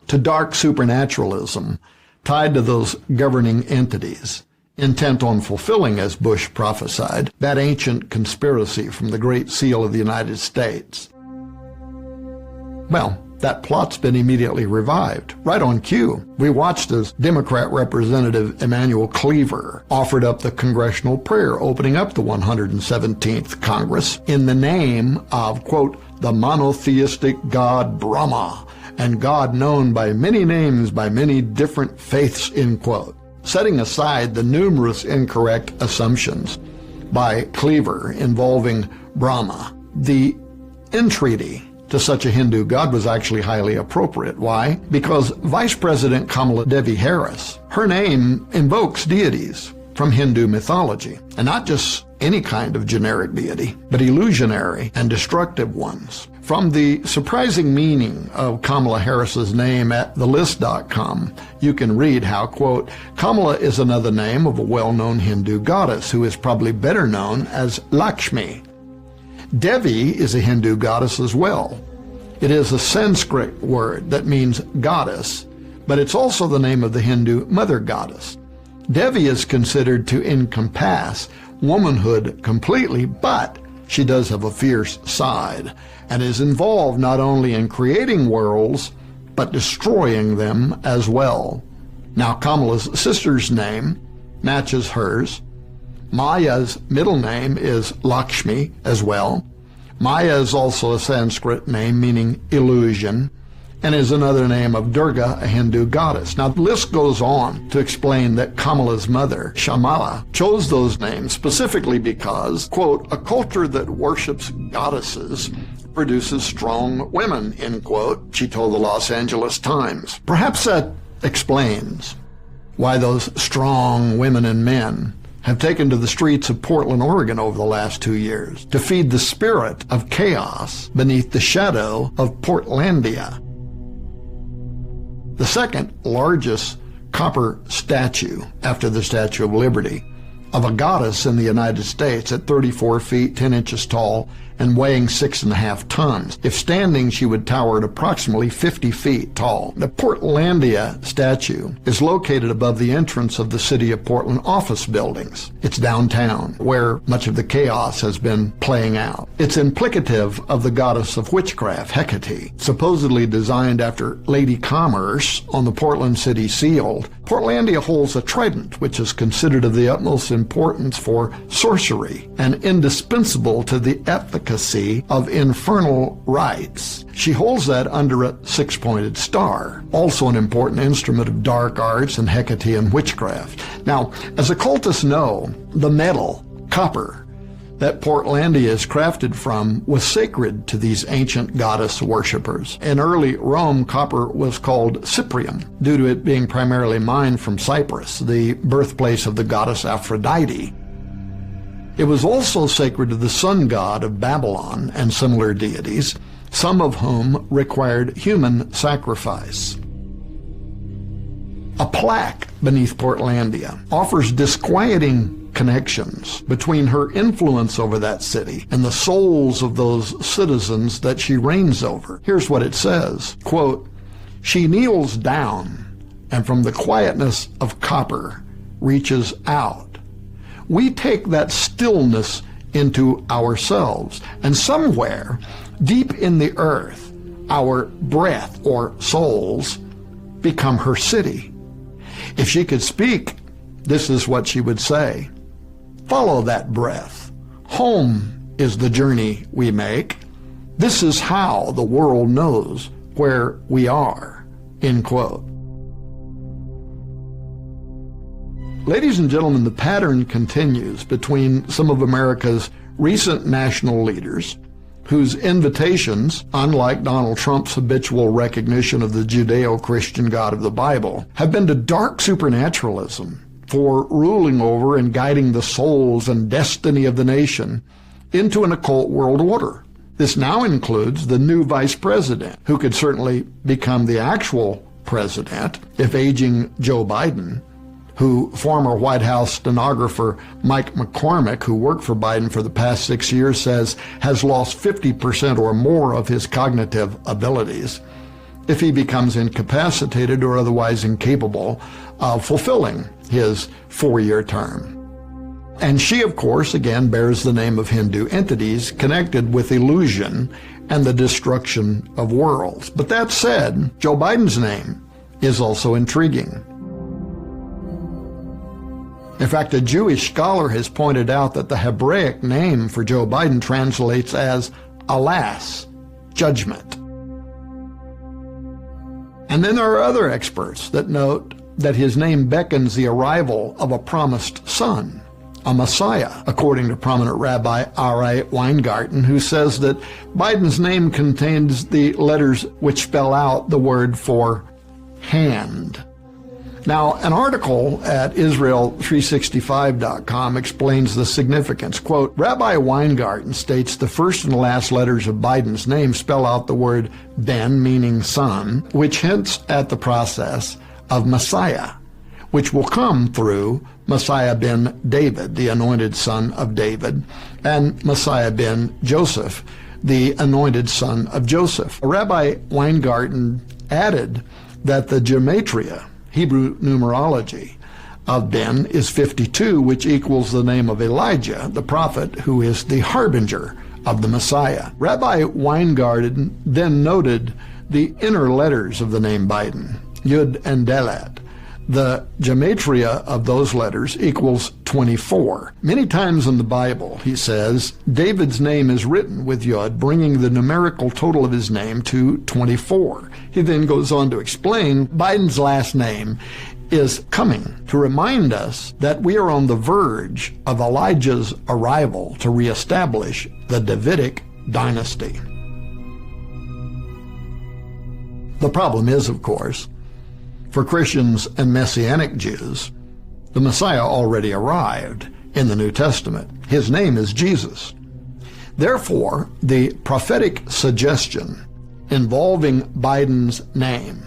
to dark supernaturalism tied to those governing entities, intent on fulfilling, as Bush prophesied, that ancient conspiracy from the Great Seal of the United States. Well, that plot's been immediately revived, right on cue. We watched as Democrat Representative Emanuel Cleaver offered up the congressional prayer opening up the 117th Congress in the name of, quote, "the monotheistic God Brahma, and God known by many names by many different faiths," end quote. Setting aside the numerous incorrect assumptions by Cleaver involving Brahma, the entreaty to such a Hindu god was actually highly appropriate. Why? Because Vice President Kamala Devi Harris, her name invokes deities from Hindu mythology, and not just any kind of generic deity, but illusionary and destructive ones. From the surprising meaning of Kamala Harris's name at thelist.com, you can read how, quote, "Kamala is another name of a well-known Hindu goddess who is probably better known as Lakshmi. Devi is a Hindu goddess as well. It is a Sanskrit word that means goddess, but it's also the name of the Hindu mother goddess. Devi is considered to encompass womanhood completely, but she does have a fierce side and is involved not only in creating worlds, but destroying them as well." Now, Kamala's sister's name matches hers. Maya's middle name is Lakshmi as well. Maya is also a Sanskrit name meaning illusion, and is another name of Durga, a Hindu goddess. Now, the list goes on to explain that Kamala's mother, Shamala, chose those names specifically because, quote, "a culture that worships goddesses produces strong women," end quote, she told the Los Angeles Times. Perhaps that explains why those strong women and men have taken to the streets of Portland, Oregon over the last 2 years to feed the spirit of chaos beneath the shadow of Portlandia. The second largest copper statue after the Statue of Liberty of a goddess in the United States at 34 feet, 10 inches tall and weighing 6.5 tons. If standing, she would tower at approximately 50 feet tall. The Portlandia statue is located above the entrance of the City of Portland office buildings. It's downtown, where much of the chaos has been playing out. It's implicative of the goddess of witchcraft, Hecate, supposedly designed after Lady Commerce on the Portland City Seal. Portlandia holds a trident, which is considered of the utmost importance for sorcery and indispensable to the efficacy of infernal rites. She holds that under a 6-pointed star, also an important instrument of dark arts and Hecatean witchcraft. Now, as occultists know, the metal, copper, that Portlandia is crafted from was sacred to these ancient goddess worshippers. In early Rome, copper was called cyprium, due to it being primarily mined from Cyprus, the birthplace of the goddess Aphrodite. It was also sacred to the sun god of Babylon and similar deities, some of whom required human sacrifice. A plaque beneath Portlandia offers disquieting connections between her influence over that city and the souls of those citizens that she reigns over. Here's what it says, quote, "She kneels down and from the quietness of copper reaches out. We take that stillness into ourselves, and somewhere deep in the earth, our breath or souls become her city. If she could speak, this is what she would say. Follow that breath. Home is the journey we make. This is how the world knows where we are," end quote. Ladies and gentlemen, the pattern continues between some of America's recent national leaders, whose invitations, unlike Donald Trump's habitual recognition of the Judeo-Christian God of the Bible, have been to dark supernaturalism for ruling over and guiding the souls and destiny of the nation into an occult world order. This now includes the new vice president, who could certainly become the actual president if aging Joe Biden, who former White House stenographer Mike McCormick, who worked for Biden for the past 6 years, says has lost 50% or more of his cognitive abilities, if he becomes incapacitated or otherwise incapable of fulfilling his 4-year term. And she, of course, again bears the name of Hindu entities connected with illusion and the destruction of worlds. But that said, Joe Biden's name is also intriguing. In fact, a Jewish scholar has pointed out that the Hebraic name for Joe Biden translates as, alas, judgment. And then there are other experts that note that his name beckons the arrival of a promised son, a Messiah, according to prominent Rabbi R.A. Weingarten, who says that Biden's name contains the letters which spell out the word for hand. Now, an article at Israel365.com explains the significance. Quote, Rabbi Weingarten states the first and last letters of Biden's name spell out the word ben, meaning son, which hints at the process of Messiah, which will come through Messiah ben David, the anointed son of David, and Messiah ben Joseph, the anointed son of Joseph. Rabbi Weingarten added that the gematria, Hebrew numerology, of Ben is 52, which equals the name of Elijah, the prophet, who is the harbinger of the Messiah. Rabbi Weingarten then noted the inner letters of the name Biden, Yud and Dalet. The gematria of those letters equals 24. Many times in the Bible, he says, David's name is written with Yud, bringing the numerical total of his name to 24. He then goes on to explain Biden's last name is coming to remind us that we are on the verge of Elijah's arrival to reestablish the Davidic dynasty. The problem is, of course, for Christians and Messianic Jews, the Messiah already arrived in the New Testament. His name is Jesus. Therefore, the prophetic suggestion involving Biden's name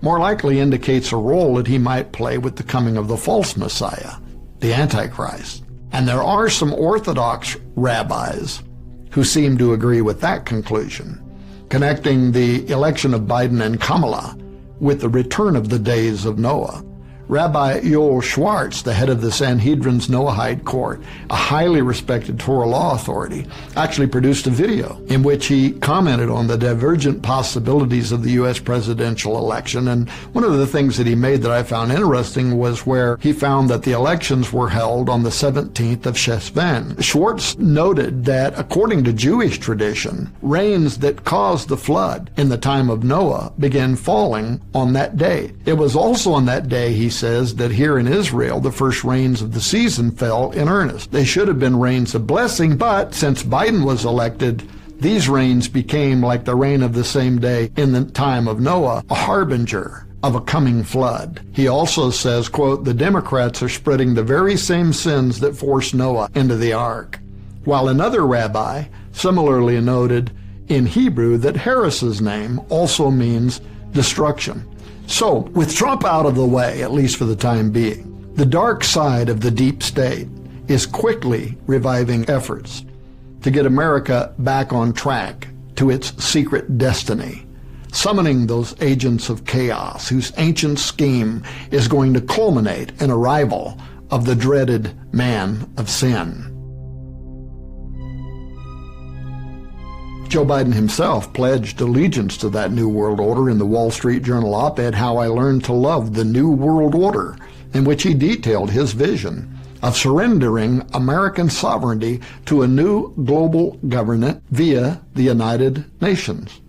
more likely indicates a role that he might play with the coming of the false Messiah, the Antichrist. And there are some Orthodox rabbis who seem to agree with that conclusion, connecting the election of Biden and Kamala with the return of the days of Noah. Rabbi Yoel Schwartz, the head of the Sanhedrin's Noahide court, a highly respected Torah law authority, actually produced a video in which he commented on the divergent possibilities of the U.S. presidential election. And one of the things that he made that I found interesting was where he found that the elections were held on the 17th of Shesvan. Schwartz noted that, according to Jewish tradition, rains that caused the flood in the time of Noah began falling on that day. It was also on that day, he says, that here in Israel, the first rains of the season fell in earnest. They should have been rains of blessing, but since Biden was elected, these rains became like the rain of the same day in the time of Noah, a harbinger of a coming flood. He also says, quote, the Democrats are spreading the very same sins that forced Noah into the ark. While another rabbi similarly noted in Hebrew that Harris's name also means destruction. So, with Trump out of the way, at least for the time being, the dark side of the deep state is quickly reviving efforts to get America back on track to its secret destiny, summoning those agents of chaos whose ancient scheme is going to culminate in arrival of the dreaded man of sin. Joe Biden himself pledged allegiance to that New World Order in the Wall Street Journal op-ed, How I Learned to Love the New World Order, in which he detailed his vision of surrendering American sovereignty to a new global government via the United Nations.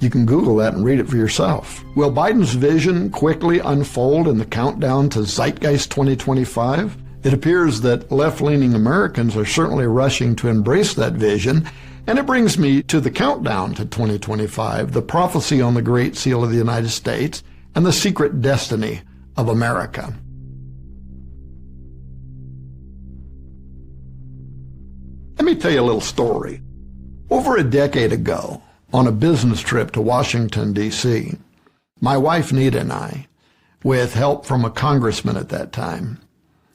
You can Google that and read it for yourself. Will Biden's vision quickly unfold in the countdown to Zeitgeist 2025? It appears that left-leaning Americans are certainly rushing to embrace that vision, and it brings me to the countdown to 2025, the prophecy on the Great Seal of the United States, and the secret destiny of America. Let me tell you a little story. Over a decade ago, on a business trip to Washington, D.C., my wife Nita and I, with help from a congressman at that time,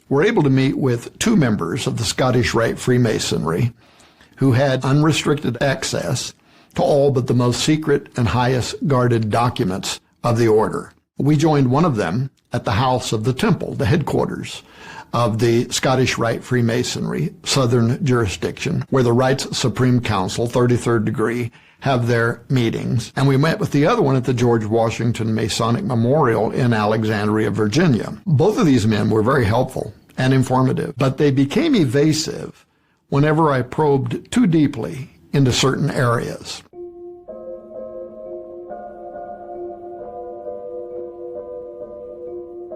were able to meet with two members of the Scottish Rite Freemasonry who had unrestricted access to all but the most secret and highest guarded documents of the order. We joined one of them at the House of the Temple, the headquarters of the Scottish Rite Freemasonry, Southern Jurisdiction, where the Rites Supreme Council, 33rd degree, have their meetings. And we met with the other one at the George Washington Masonic Memorial in Alexandria, Virginia. Both of these men were very helpful and informative, but they became evasive whenever I probed too deeply into certain areas.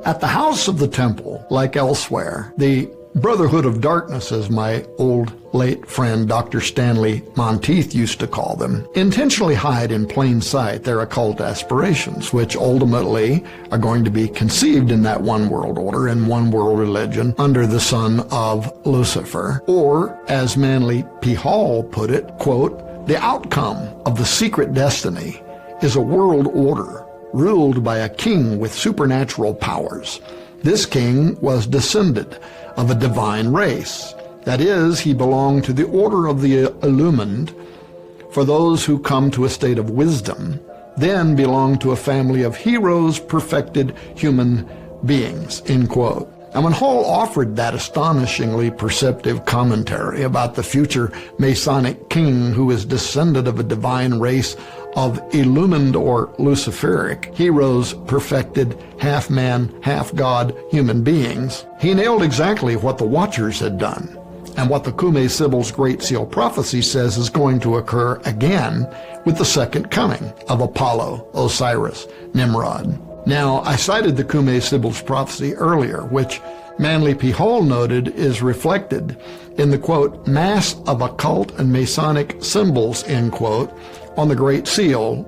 At the House of the Temple, like elsewhere, the Brotherhood of Darkness, as my old late friend Dr. Stanley Monteith used to call them, intentionally hide in plain sight their occult aspirations, which ultimately are going to be conceived in that one world order and one world religion under the son of Lucifer. Or, as Manly P. Hall put it, quote, "The outcome of the secret destiny is a world order ruled by a king with supernatural powers. This king was descended of a divine race. That is, he belonged to the order of the illumined. For those who come to a state of wisdom, then belong to a family of heroes, perfected human beings," end quote. And when Hall offered that astonishingly perceptive commentary about the future Masonic king who is descended of a divine race of illumined or Luciferic heroes, perfected, half-man, half-god human beings, he nailed exactly what the Watchers had done and what the Kume Sibyl's Great Seal prophecy says is going to occur again with the second coming of Apollo, Osiris, Nimrod. Now, I cited the Kume Sibyl's prophecy earlier, which Manly P. Hall noted is reflected in the, quote, "mass of occult and Masonic symbols," end quote, on the Great Seal,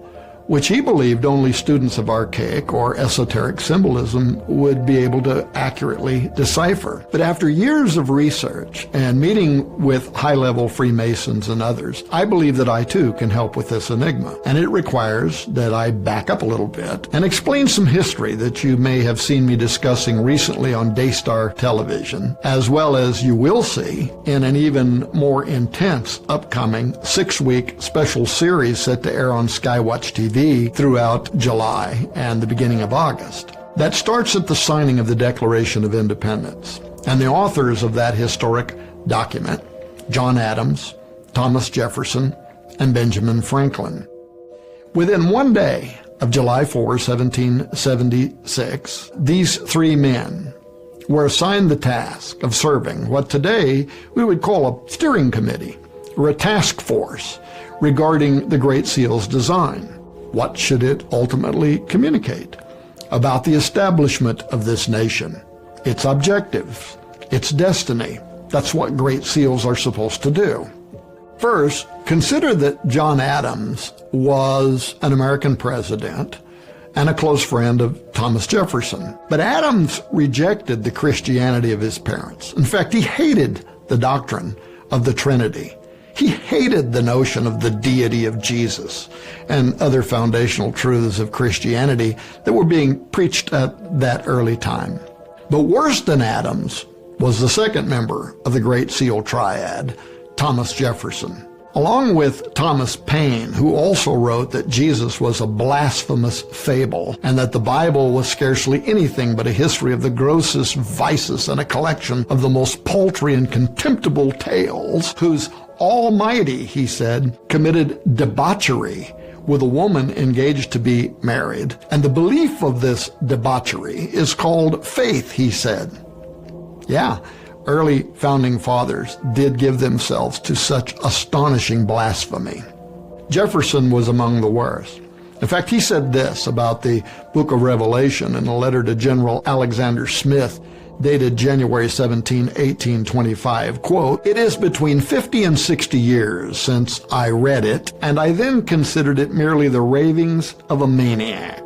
which he believed only students of archaic or esoteric symbolism would be able to accurately decipher. But after years of research and meeting with high-level Freemasons and others, I believe that I too can help with this enigma. And it requires that I back up a little bit and explain some history that you may have seen me discussing recently on Daystar Television, as well as you will see in an even more intense upcoming 6-week special series set to air on Skywatch TV throughout July and the beginning of August. That starts at the signing of the Declaration of Independence. And the authors of that historic document, John Adams, Thomas Jefferson, and Benjamin Franklin. Within one day of July 4, 1776, these three men were assigned the task of serving what today we would call a steering committee or a task force regarding the Great Seal's design. What should it ultimately communicate about the establishment of this nation, its objectives, its destiny? That's what Great Seals are supposed to do. First, consider that John Adams was an American president and a close friend of Thomas Jefferson. But Adams rejected the Christianity of his parents. In fact, he hated the doctrine of the Trinity. He hated the notion of the deity of Jesus and other foundational truths of Christianity that were being preached at that early time. But worse than Adams was the second member of the Great Seal Triad, Thomas Jefferson. Along with Thomas Paine, who also wrote that Jesus was a blasphemous fable and that the Bible was scarcely anything but a history of the grossest vices and a collection of the most paltry and contemptible tales, whose Almighty, he said, committed debauchery with a woman engaged to be married. And the belief of this debauchery is called faith, he said. Yeah, early founding fathers did give themselves to such astonishing blasphemy. Jefferson was among the worst. In fact, he said this about the book of Revelation in a letter to General Alexander Smith, dated January 17, 1825, quote, "It is between 50 and 60 years since I read it, and I then considered it merely the ravings of a maniac,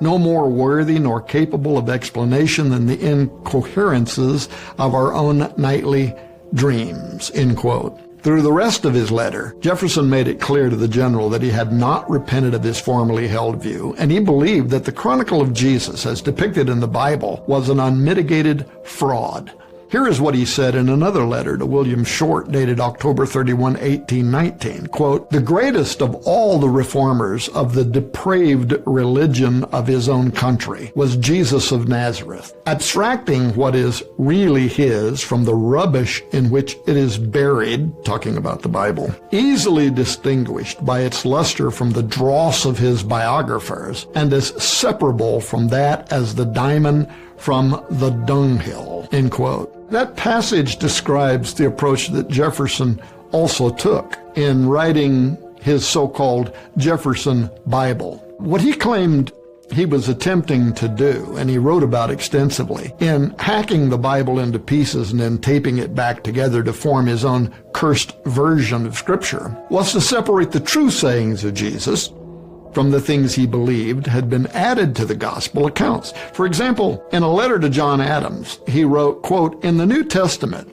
no more worthy nor capable of explanation than the incoherences of our own nightly dreams," end quote. Through the rest of his letter, Jefferson made it clear to the general that he had not repented of his formerly held view, and he believed that the chronicle of Jesus, as depicted in the Bible, was an unmitigated fraud. Here is what he said in another letter to William Short, dated October 31, 1819, quote, "The greatest of all the reformers of the depraved religion of his own country was Jesus of Nazareth, abstracting what is really his from the rubbish in which it is buried," talking about the Bible, "easily distinguished by its luster from the dross of his biographers, and as separable from that as the diamond from the dunghill," end quote. That passage describes the approach that Jefferson also took in writing his so-called Jefferson Bible. What he claimed he was attempting to do, and he wrote about extensively, in hacking the Bible into pieces and then taping it back together to form his own cursed version of Scripture, was to separate the true sayings of Jesus from the things he believed had been added to the gospel accounts. For example, in a letter to John Adams, he wrote, quote, "In the New Testament,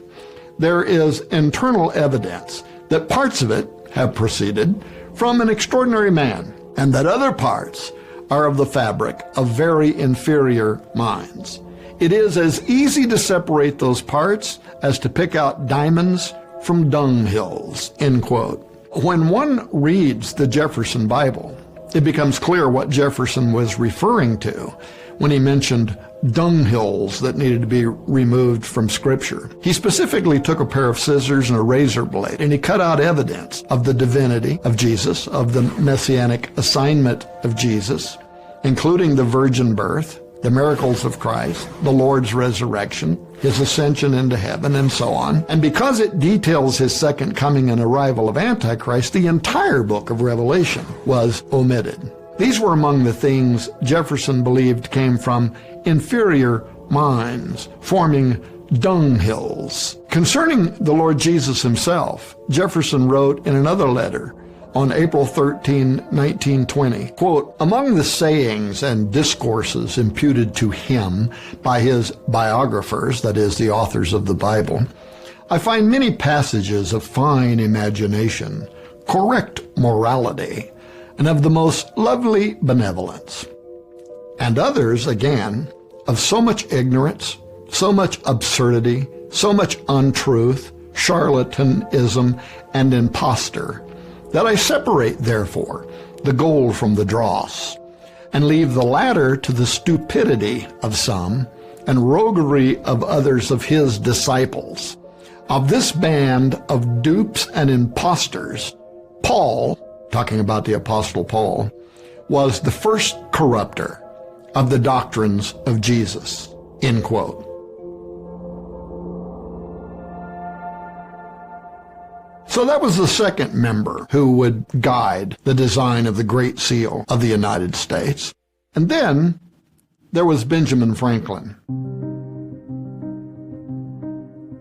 there is internal evidence that parts of it have proceeded from an extraordinary man, and that other parts are of the fabric of very inferior minds. It is as easy to separate those parts as to pick out diamonds from dunghills," end quote. When one reads the Jefferson Bible, it becomes clear what Jefferson was referring to when he mentioned dunghills that needed to be removed from Scripture. He specifically took a pair of scissors and a razor blade, and he cut out evidence of the divinity of Jesus, of the messianic assignment of Jesus, including the virgin birth, the miracles of Christ, the Lord's resurrection, his ascension into heaven, and so on. And because it details his second coming and arrival of Antichrist, the entire book of Revelation was omitted. These were among the things Jefferson believed came from inferior minds, forming dunghills. Concerning the Lord Jesus himself, Jefferson wrote in another letter on April 13, 1920, quote, "Among the sayings and discourses imputed to him by his biographers," that is, the authors of the Bible, "I find many passages of fine imagination, correct morality, and of the most lovely benevolence, and others, again, of so much ignorance, so much absurdity, so much untruth, charlatanism, and imposture, that I separate, therefore, the gold from the dross, and leave the latter to the stupidity of some, and roguery of others of his disciples. Of this band of dupes and impostors, Paul," talking about the Apostle Paul, "was the first corrupter of the doctrines of Jesus," end quote. So that was the second member who would guide the design of the Great Seal of the United States. And then there was Benjamin Franklin.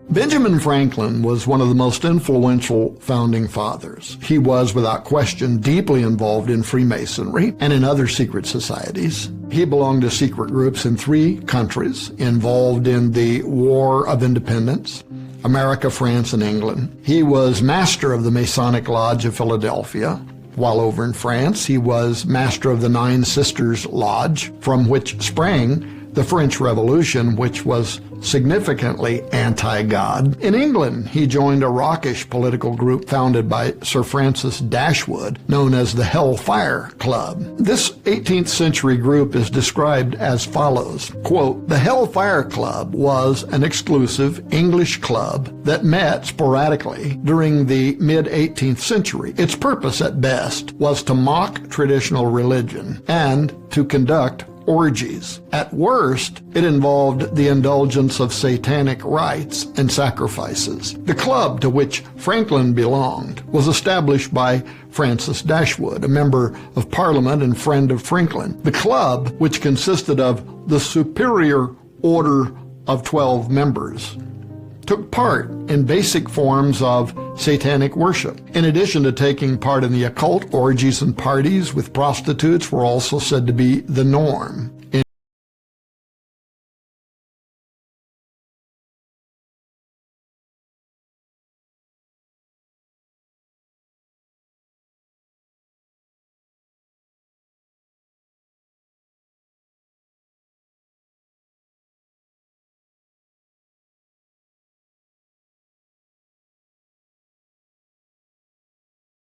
Benjamin Franklin was one of the most influential founding fathers. He was, without question, deeply involved in Freemasonry and in other secret societies. He belonged to secret groups in 3 countries, involved in the War of Independence, America, France, and England. He was master of the Masonic Lodge of Philadelphia. While over in France, he was master of the Nine Sisters Lodge, from which sprang the French Revolution, which was significantly anti-God. In England, he joined a rockish political group founded by Sir Francis Dashwood, known as the Hellfire Club. This 18th century group is described as follows, quote, "The Hellfire Club was an exclusive English club that met sporadically during the mid-18th century. Its purpose at best was to mock traditional religion and to conduct orgies. At worst, it involved the indulgence of satanic rites and sacrifices. The club to which Franklin belonged was established by Francis Dashwood, a member of Parliament and friend of Franklin. The club, which consisted of the Superior Order of 12 members, took part in basic forms of satanic worship. In addition to taking part in the occult, orgies and parties with prostitutes were also said to be the norm.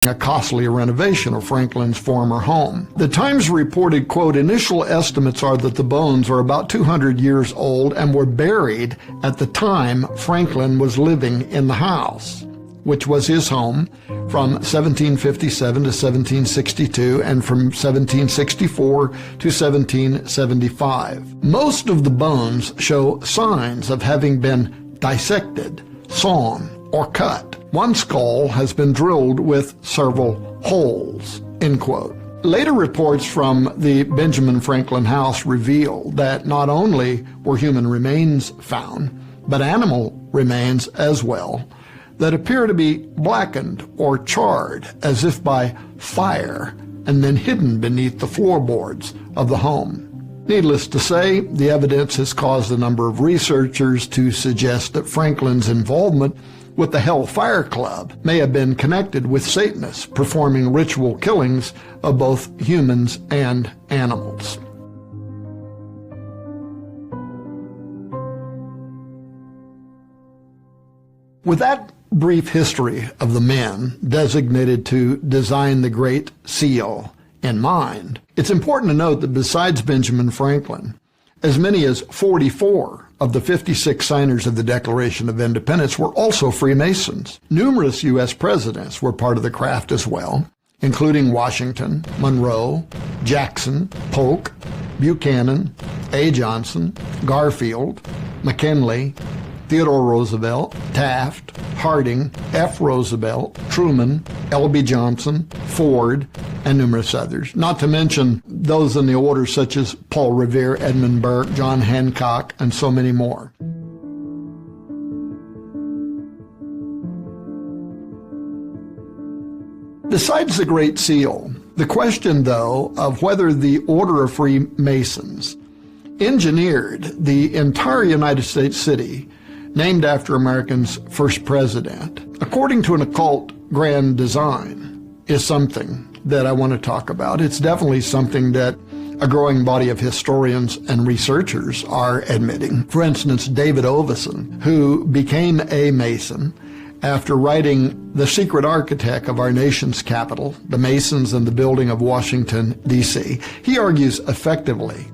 A costly renovation of Franklin's former home. The Times reported, quote, "Initial estimates are that the bones are about 200 years old and were buried at the time Franklin was living in the house, which was his home from 1757 to 1762 and from 1764 to 1775. Most of the bones show signs of having been dissected, sawn, or cut. One skull has been drilled with several holes," end quote. Later reports from the Benjamin Franklin house reveal that not only were human remains found, but animal remains as well, that appear to be blackened or charred as if by fire and then hidden beneath the floorboards of the home. Needless to say, the evidence has caused a number of researchers to suggest that Franklin's involvement with the Hellfire Club may have been connected with Satanists performing ritual killings of both humans and animals. With that brief history of the men designated to design the Great Seal in mind, it's important to note that besides Benjamin Franklin, as many as 44 of the 56 signers of the Declaration of Independence were also Freemasons. Numerous U.S. presidents were part of the craft as well, including Washington, Monroe, Jackson, Polk, Buchanan, A. Johnson, Garfield, McKinley, Theodore Roosevelt, Taft, Harding, F. Roosevelt, Truman, L.B. Johnson, Ford, and numerous others, not to mention those in the order such as Paul Revere, Edmund Burke, John Hancock, and so many more. Besides the Great Seal, the question, though, of whether the Order of Freemasons engineered the entire United States city named after America's first president, according to an occult grand design, is something that I want to talk about. It's definitely something that a growing body of historians and researchers are admitting. For instance, David Oveson, who became a Mason after writing The Secret Architect of Our Nation's Capital, The Masons and the Building of Washington, D.C., he argues effectively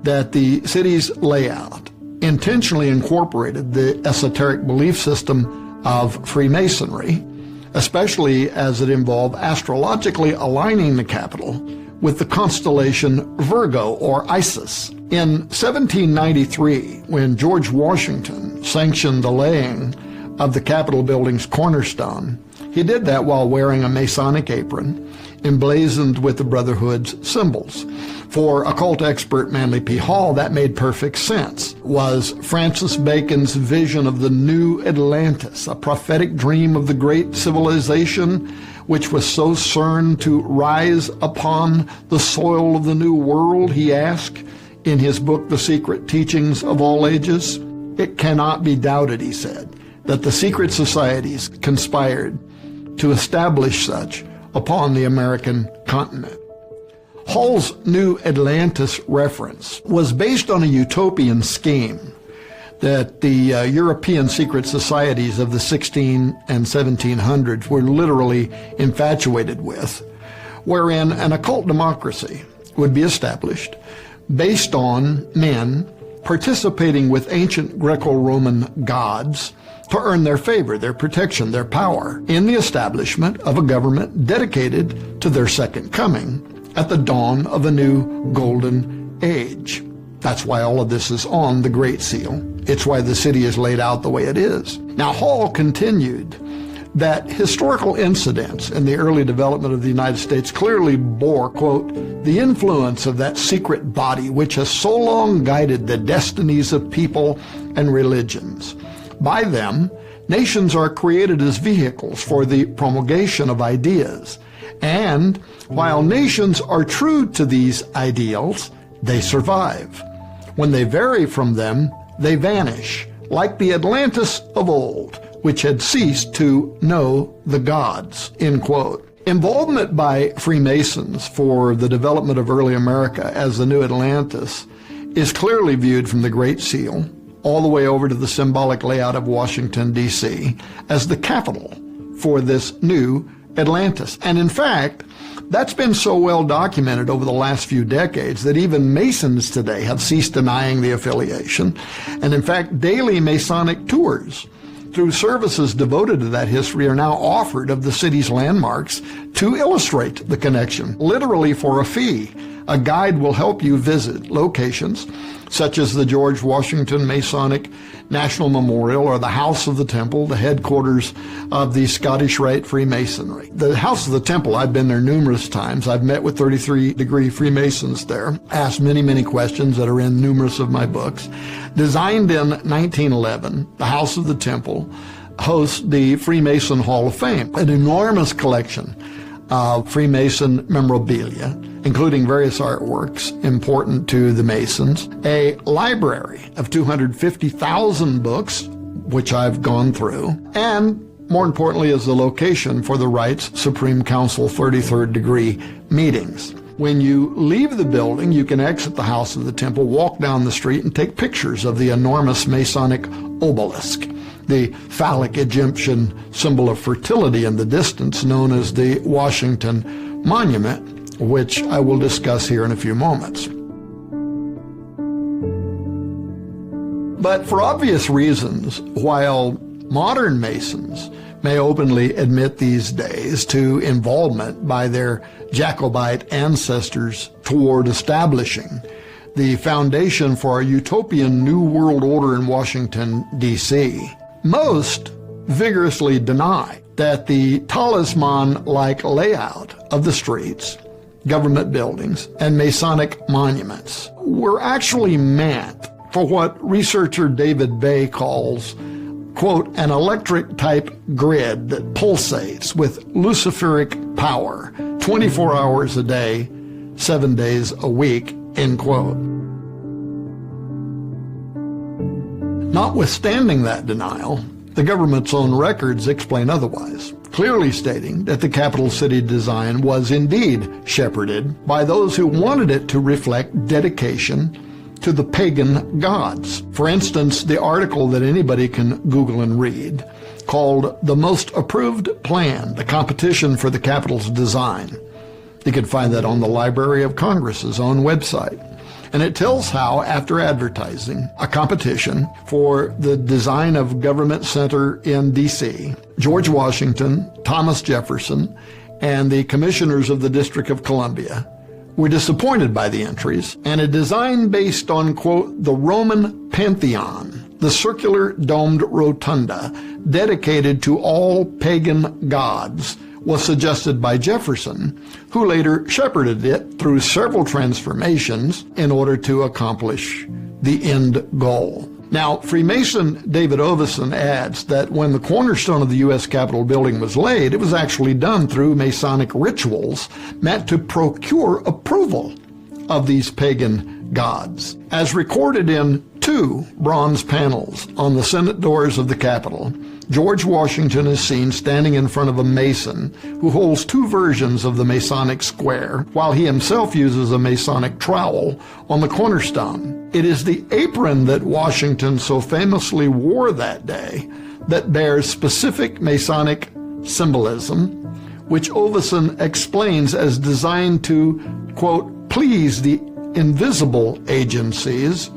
that the city's layout intentionally incorporated the esoteric belief system of Freemasonry, especially as it involved astrologically aligning the capital with the constellation Virgo or Isis. In 1793, when George Washington sanctioned the laying of the Capitol building's cornerstone, he did that while wearing a Masonic apron emblazoned with the Brotherhood's symbols. For occult expert Manly P. Hall, that made perfect sense. Was Francis Bacon's vision of the new Atlantis a prophetic dream of the great civilization which was so certain to rise upon the soil of the New World, he asked in his book, The Secret Teachings of All Ages? It cannot be doubted, he said, that the secret societies conspired to establish such upon the American continent. Hall's New Atlantis reference was based on a utopian scheme that the European secret societies of the 16 and 1700s were literally infatuated with, wherein an occult democracy would be established based on men participating with ancient Greco-Roman gods to earn their favor, their protection, their power in the establishment of a government dedicated to their second coming at the dawn of a new golden age. That's why all of this is on the Great Seal. It's why the city is laid out the way it is. Now, Hall continued that historical incidents in the early development of the United States clearly bore, quote, the influence of that secret body which has so long guided the destinies of people and religions. By them, nations are created as vehicles for the promulgation of ideas. And while nations are true to these ideals, they survive. When they vary from them, they vanish, like the Atlantis of old, which had ceased to know the gods, end quote. Involvement by Freemasons for the development of early America as the New Atlantis is clearly viewed from the Great Seal all the way over to the symbolic layout of Washington, D.C., as the capital for this new Atlantis. And in fact, that's been so well documented over the last few decades that even Masons today have ceased denying the affiliation. And in fact, daily Masonic tours through services devoted to that history are now offered of the city's landmarks to illustrate the connection, literally for a fee. A guide will help you visit locations such as the George Washington Masonic National Memorial or the House of the Temple, the headquarters of the Scottish Rite Freemasonry. The House of the Temple, I've been there numerous times. I've met with 33-degree Freemasons there, asked many, many questions that are in numerous of my books. Designed in 1911, the House of the Temple hosts the Freemason Hall of Fame, an enormous collection of Freemason memorabilia, including various artworks important to the Masons, a library of 250,000 books, which I've gone through, and more importantly is the location for the Rite's Supreme Council 33rd degree meetings. When you leave the building, you can exit the House of the Temple, walk down the street, and take pictures of the enormous Masonic obelisk, the phallic Egyptian symbol of fertility in the distance known as the Washington Monument, which I will discuss here in a few moments. But for obvious reasons, while modern Masons may openly admit these days to involvement by their Jacobite ancestors toward establishing the foundation for a utopian New World Order in Washington, D.C., most vigorously deny that the talisman-like layout of the streets, government buildings, and Masonic monuments were actually meant for what researcher David Bay calls, quote, an electric-type grid that pulsates with luciferic power 24 hours a day, 7 days a week, end quote. Notwithstanding that denial, the government's own records explain otherwise, clearly stating that the capital city design was indeed shepherded by those who wanted it to reflect dedication to the pagan gods. For instance, the article that anybody can Google and read, called The Most Approved Plan, the Competition for the Capitol's Design. You can find that on the Library of Congress's own website. And it tells how, after advertising a competition for the design of Government Center in D.C., George Washington, Thomas Jefferson, and the commissioners of the District of Columbia were disappointed by the entries, and a design based on, quote, the Roman Pantheon, the circular domed rotunda dedicated to all pagan gods, was suggested by Jefferson, who later shepherded it through several transformations in order to accomplish the end goal. Now, Freemason David Ovison adds that when the cornerstone of the U.S. Capitol building was laid, it was actually done through Masonic rituals meant to procure approval of these pagan gods. As recorded in 2 bronze panels on the Senate doors of the Capitol, George Washington is seen standing in front of a Mason who holds two versions of the Masonic square, while he himself uses a Masonic trowel on the cornerstone. It is the apron that Washington so famously wore that day that bears specific Masonic symbolism, which Oveson explains as designed to, quote, please the invisible agencies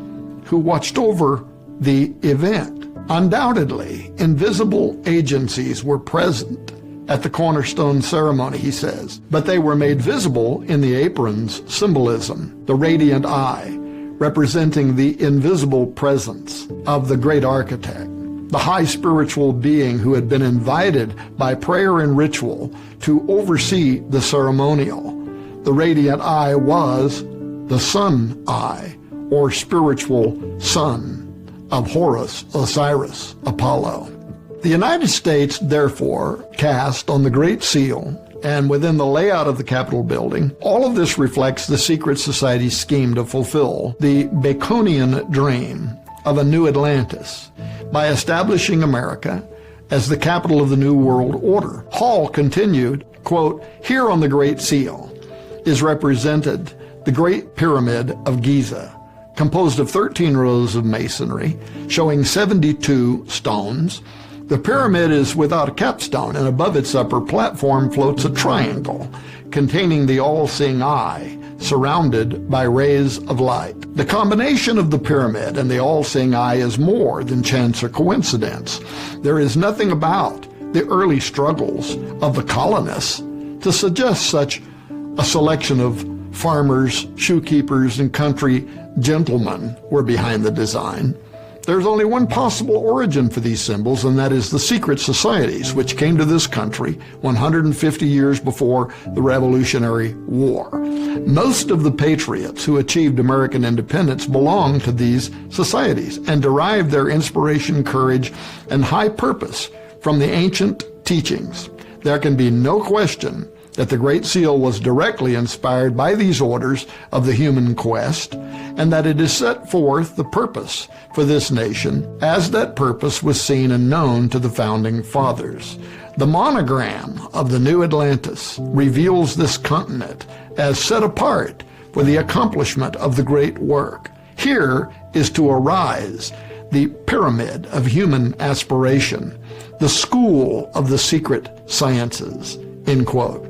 who watched over the event. Undoubtedly, invisible agencies were present at the cornerstone ceremony, he says, but they were made visible in the apron's symbolism, the radiant eye, representing the invisible presence of the great architect, the high spiritual being who had been invited by prayer and ritual to oversee the ceremonial. The radiant eye was the sun eye, or spiritual sun of Horus, Osiris, Apollo. The United States, therefore, cast on the Great Seal and within the layout of the Capitol building, all of this reflects the secret society's scheme to fulfill the Baconian dream of a new Atlantis by establishing America as the capital of the New World Order. Hall continued, quote, here on the Great Seal is represented the Great Pyramid of Giza, composed of 13 rows of masonry, showing 72 stones. The pyramid is without a capstone, and above its upper platform floats a triangle containing the all-seeing eye, surrounded by rays of light. The combination of the pyramid and the all-seeing eye is more than chance or coincidence. There is nothing about the early struggles of the colonists to suggest such a selection of farmers, shoekeepers, and country gentlemen were behind the design. There's only one possible origin for these symbols, and that is the secret societies, which came to this country 150 years before the Revolutionary War. Most of the patriots who achieved American independence belonged to these societies and derived their inspiration, courage, and high purpose from the ancient teachings. There can be no question that the Great Seal was directly inspired by these orders of the human quest, and that it is set forth the purpose for this nation as that purpose was seen and known to the founding fathers. The monogram of the New Atlantis reveals this continent as set apart for the accomplishment of the great work. Here is to arise the pyramid of human aspiration, the school of the secret sciences, end quote.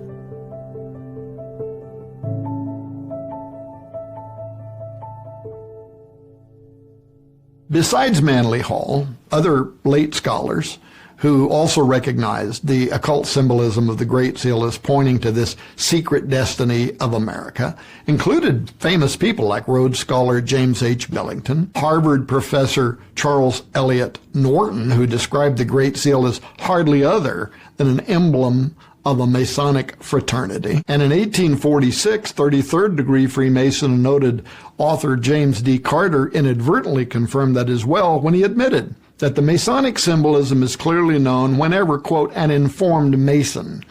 Besides Manly Hall, other late scholars who also recognized the occult symbolism of the Great Seal as pointing to this secret destiny of America included famous people like Rhodes Scholar James H. Billington, Harvard professor Charles Eliot Norton, who described the Great Seal as hardly other than an emblem of a Masonic fraternity. And in 1846, 33rd degree Freemason and noted author James D. Carter inadvertently confirmed that as well when he admitted that the Masonic symbolism is clearly known whenever, quote, an informed Mason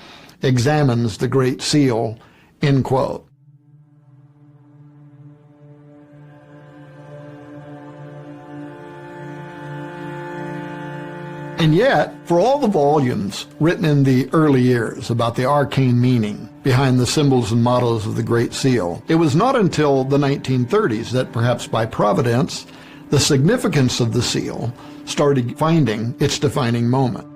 examines the Great Seal, end quote. And yet, for all the volumes written in the early years about the arcane meaning behind the symbols and mottos of the Great Seal, it was not until the 1930s that, perhaps by providence, the significance of the seal started finding its defining moment.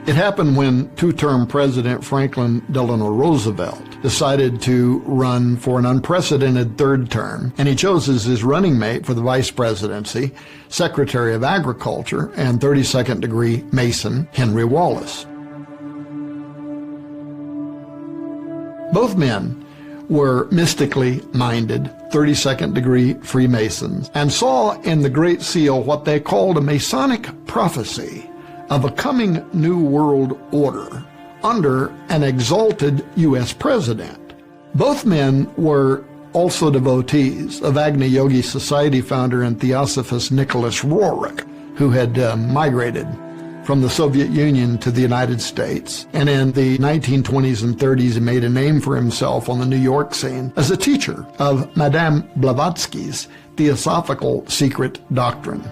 It happened when two-term President Franklin Delano Roosevelt decided to run for an unprecedented third term, and he chose as his running mate for the vice presidency Secretary of Agriculture and 32nd degree Mason Henry Wallace. Both men were mystically minded 32nd degree Freemasons and saw in the Great Seal what they called a Masonic prophecy of a coming New World Order under an exalted U.S. president. Both men were also devotees of Agni Yogi Society founder and Theosophist Nicholas Roerich, who had migrated from the Soviet Union to the United States. And in the 1920s and 30s, he made a name for himself on the New York scene as a teacher of Madame Blavatsky's Theosophical Secret Doctrine.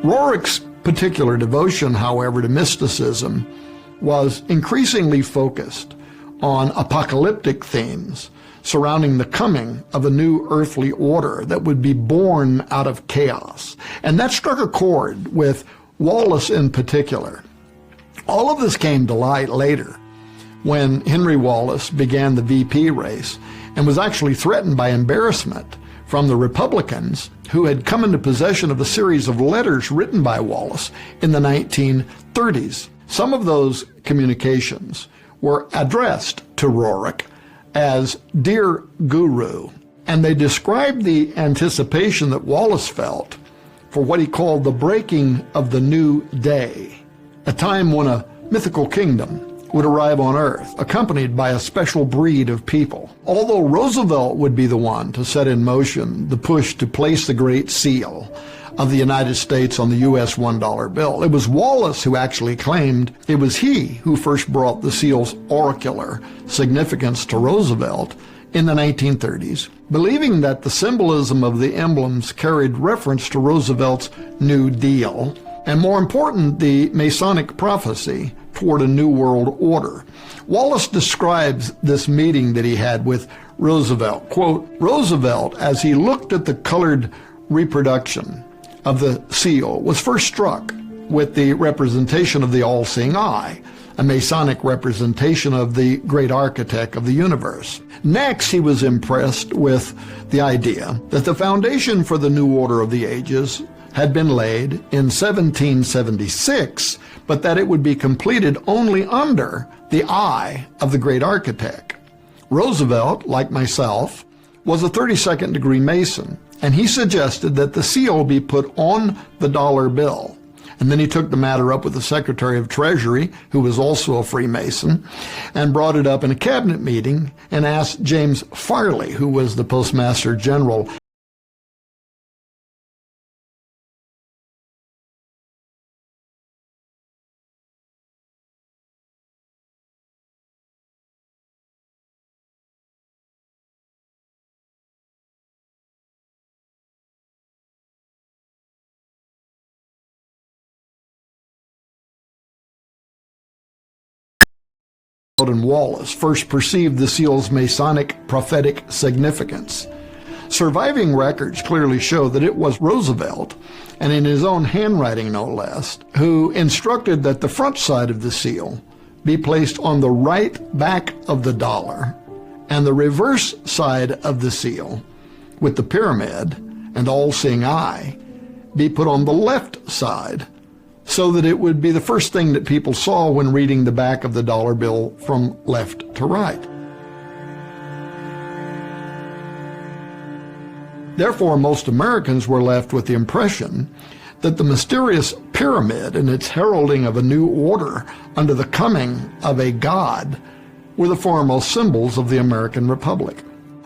Rorick's particular devotion, however, to mysticism was increasingly focused on apocalyptic themes surrounding the coming of a new earthly order that would be born out of chaos. And that struck a chord with Wallace in particular. All of this came to light later when Henry Wallace began the VP race and was actually threatened by embarrassment from the Republicans who had come into possession of a series of letters written by Wallace in the 1930s. Some of those communications were addressed to Rorick as Dear Guru, and they described the anticipation that Wallace felt for what he called the breaking of the new day, a time when a mythical kingdom would arrive on Earth, accompanied by a special breed of people. Although Roosevelt would be the one to set in motion the push to place the Great Seal of the United States on the U.S. $1 bill, it was Wallace who actually claimed it was he who first brought the seal's oracular significance to Roosevelt in the 1930s, believing that the symbolism of the emblems carried reference to Roosevelt's New Deal, and more important, the Masonic prophecy toward a new world order. Wallace describes this meeting that he had with Roosevelt. Quote, Roosevelt, as he looked at the colored reproduction of the seal, was first struck with the representation of the all-seeing eye, a Masonic representation of the great architect of the universe. Next, he was impressed with the idea that the foundation for the new order of the ages had been laid in 1776, but that it would be completed only under the eye of the great architect. Roosevelt, like myself, was a 32nd degree Mason, and he suggested that the seal be put on the dollar bill. And then he took the matter up with the Secretary of Treasury, who was also a Freemason, and brought it up in a cabinet meeting and asked James Farley, who was the Postmaster General, and Wallace first perceived the seal's Masonic prophetic significance. Surviving records clearly show that it was Roosevelt, and in his own handwriting no less, who instructed that the front side of the seal be placed on the right back of the dollar, and the reverse side of the seal, with the pyramid and all-seeing eye, be put on the left side, so that it would be the first thing that people saw when reading the back of the dollar bill from left to right. Therefore, most Americans were left with the impression that the mysterious pyramid and its heralding of a new order under the coming of a god were the foremost symbols of the American Republic.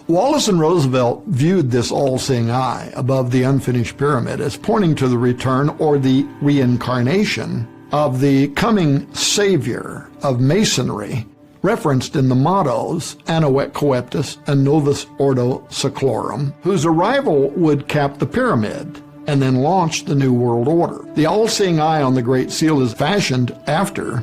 Wallace and Roosevelt viewed this all-seeing eye above the unfinished pyramid as pointing to the return or the reincarnation of the coming savior of Masonry, referenced in the mottos Annuet Coeptis and Novus Ordo Seclorum, whose arrival would cap the pyramid and then launch the New World Order. The all-seeing eye on the Great Seal is fashioned after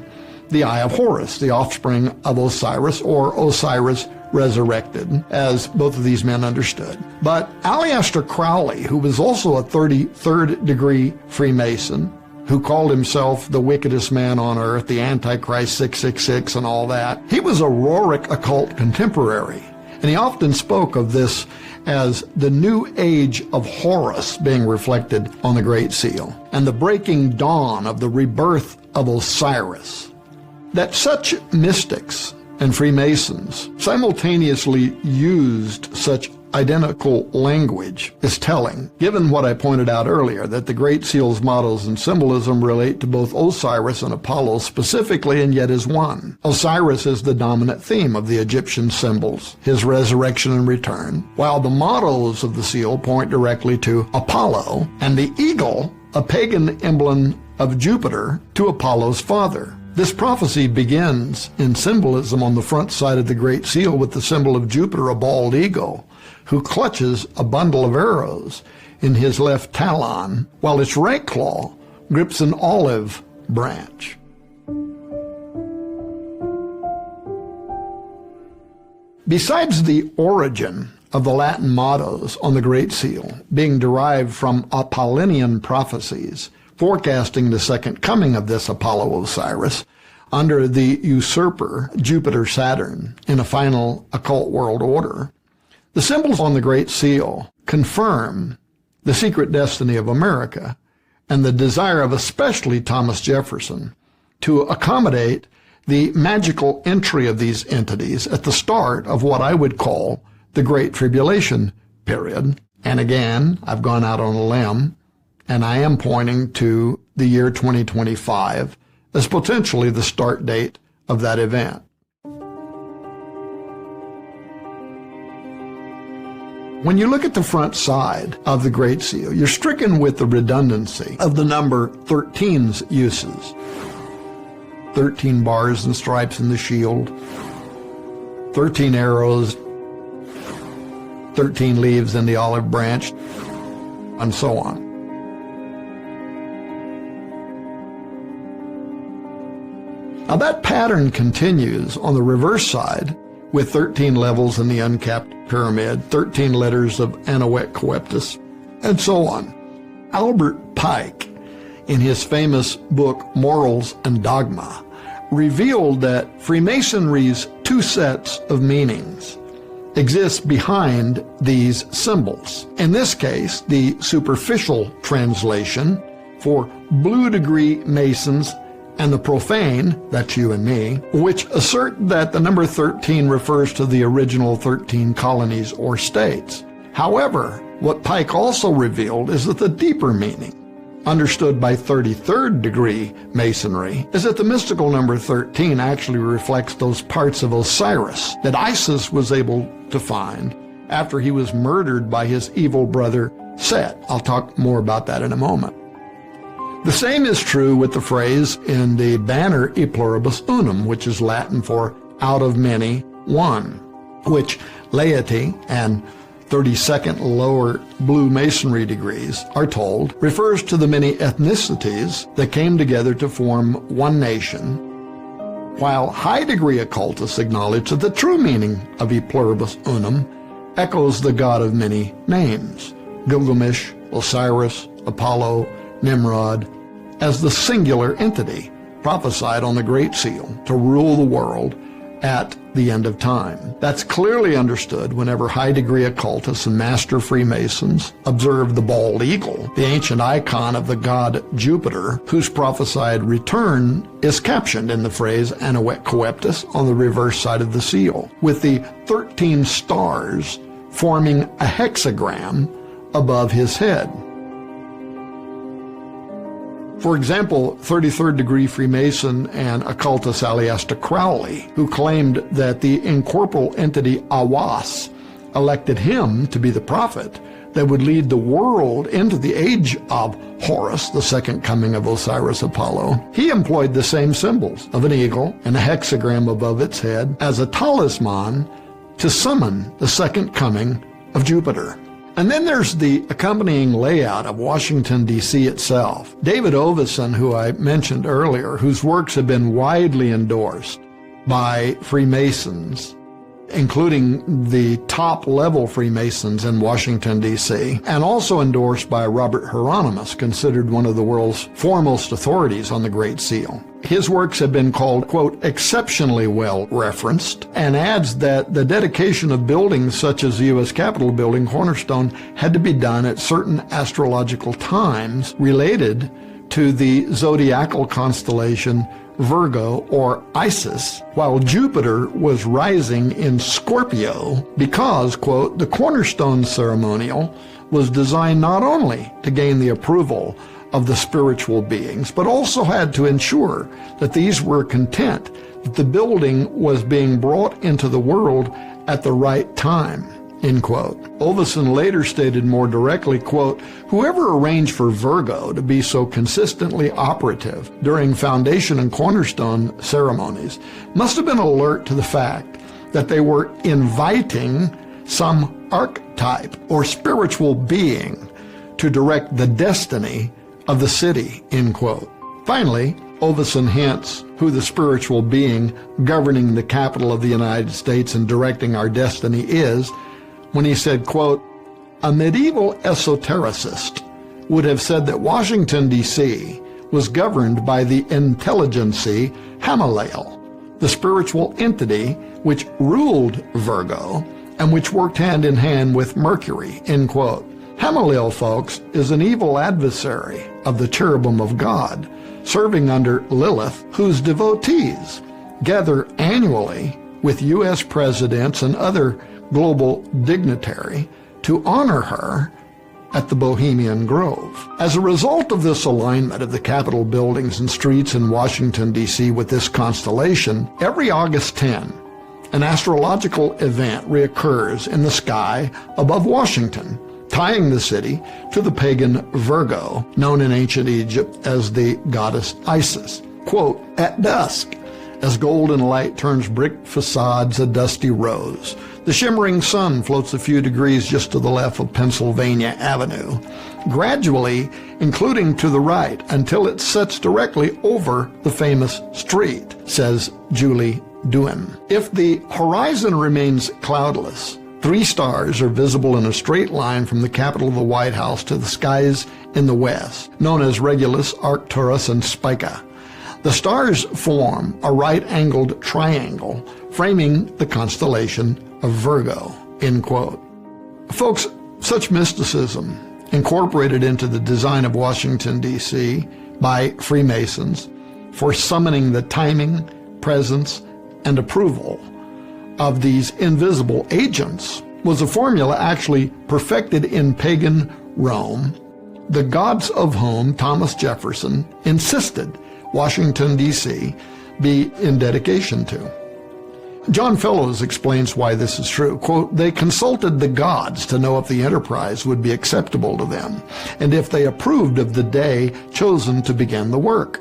the Eye of Horus, the offspring of Osiris, or Osiris resurrected, as both of these men understood. But Aleister Crowley, who was also a 33rd degree Freemason, who called himself the wickedest man on earth, the Antichrist 666 and all that, he was a Rorick occult contemporary, and he often spoke of this as the new age of Horus being reflected on the Great Seal, and the breaking dawn of the rebirth of Osiris. That such mystics and Freemasons simultaneously used such identical language is telling, given what I pointed out earlier, that the Great Seal's mottos and symbolism relate to both Osiris and Apollo specifically and yet as one. Osiris is the dominant theme of the Egyptian symbols, his resurrection and return, while the mottos of the seal point directly to Apollo, and the eagle, a pagan emblem of Jupiter, to Apollo's father. This prophecy begins in symbolism on the front side of the Great Seal with the symbol of Jupiter, a bald eagle, who clutches a bundle of arrows in his left talon, while its right claw grips an olive branch. Besides the origin of the Latin mottos on the Great Seal being derived from Apollonian prophecies forecasting the second coming of this Apollo Osiris under the usurper Jupiter-Saturn in a final occult world order, the symbols on the Great Seal confirm the secret destiny of America and the desire of especially Thomas Jefferson to accommodate the magical entry of these entities at the start of what I would call the Great Tribulation period. And again, I've gone out on a limb, and I am pointing to the year 2025 as potentially the start date of that event. When you look at the front side of the Great Seal, you're stricken with the redundancy of the number 13's uses. 13 bars and stripes in the shield, 13 arrows, 13 leaves in the olive branch, and so on. Now that pattern continues on the reverse side with 13 levels in the uncapped pyramid, 13 letters of Anahuac Coeptus, and so on. Albert Pike, in his famous book Morals and Dogma, revealed that Freemasonry's two sets of meanings exist behind these symbols. In this case, the superficial translation for blue degree Masons and the profane, that's you and me, which assert that the number 13 refers to the original 13 colonies or states. However, what Pike also revealed is that the deeper meaning, understood by 33rd degree Masonry, is that the mystical number 13 actually reflects those parts of Osiris that Isis was able to find after he was murdered by his evil brother Set. I'll talk more about that in a moment. The same is true with the phrase in the banner E pluribus unum, which is Latin for out of many, one, which laity and 32nd lower blue masonry degrees are told refers to the many ethnicities that came together to form one nation, while high degree occultists acknowledge that the true meaning of E pluribus unum echoes the God of many names, Gilgamesh, Osiris, Apollo, Nimrod, as the singular entity prophesied on the Great Seal to rule the world at the end of time. That's clearly understood whenever high-degree occultists and master Freemasons observe the bald eagle, the ancient icon of the god Jupiter, whose prophesied return is captioned in the phrase Anahuac Coeptus on the reverse side of the seal, with the 13 stars forming a hexagram above his head. For example, 33rd degree Freemason and occultist Aleister Crowley, who claimed that the incorporeal entity Awas elected him to be the prophet that would lead the world into the age of Horus, the second coming of Osiris Apollo. He employed the same symbols of an eagle and a hexagram above its head as a talisman to summon the second coming of Jupiter. And then there's the accompanying layout of Washington, D.C. itself. David Oveson, who I mentioned earlier, whose works have been widely endorsed by Freemasons, including the top-level Freemasons in Washington, D.C., and also endorsed by Robert Hieronymus, considered one of the world's foremost authorities on the Great Seal. His works have been called, quote, exceptionally well referenced, and adds that the dedication of buildings such as the U.S. Capitol building cornerstone had to be done at certain astrological times related to the zodiacal constellation Virgo or Isis, while Jupiter was rising in Scorpio because, quote, the cornerstone ceremonial was designed not only to gain the approval of the spiritual beings, but also had to ensure that these were content that the building was being brought into the world at the right time, end quote. Oveson later stated more directly, quote, whoever arranged for Virgo to be so consistently operative during foundation and cornerstone ceremonies must have been alert to the fact that they were inviting some archetype or spiritual being to direct the destiny of the city, end quote. Finally, Oveson hints who the spiritual being governing the capital of the United States and directing our destiny is when he said, quote, a medieval esotericist would have said that Washington, D.C. was governed by the intelligency Hamalael, the spiritual entity which ruled Virgo and which worked hand in hand with Mercury, end quote. Hamalael, folks, is an evil adversary of the cherubim of God, serving under Lilith, whose devotees gather annually with U.S. presidents and other global dignitary to honor her at the Bohemian Grove. As a result of this alignment of the Capitol buildings and streets in Washington, D.C. with this constellation, every August 10, an astrological event reoccurs in the sky above Washington, tying the city to the pagan Virgo, known in ancient Egypt as the goddess Isis. Quote, at dusk, as golden light turns brick facades a dusty rose, the shimmering sun floats a few degrees just to the left of Pennsylvania Avenue, gradually including to the right until it sets directly over the famous street, says Julie Duen. If the horizon remains cloudless, 3 stars are visible in a straight line from the Capitol of the White House to the skies in the west, known as Regulus, Arcturus, and Spica. The stars form a right-angled triangle, framing the constellation of Virgo, end quote. Folks, such mysticism, incorporated into the design of Washington, D.C. by Freemasons for summoning the timing, presence, and approval of these invisible agents, was a formula actually perfected in pagan Rome, the gods of whom Thomas Jefferson insisted Washington, D.C. be in dedication to. John Fellows explains why this is true. Quote, they consulted the gods to know if the enterprise would be acceptable to them, and if they approved of the day chosen to begin the work.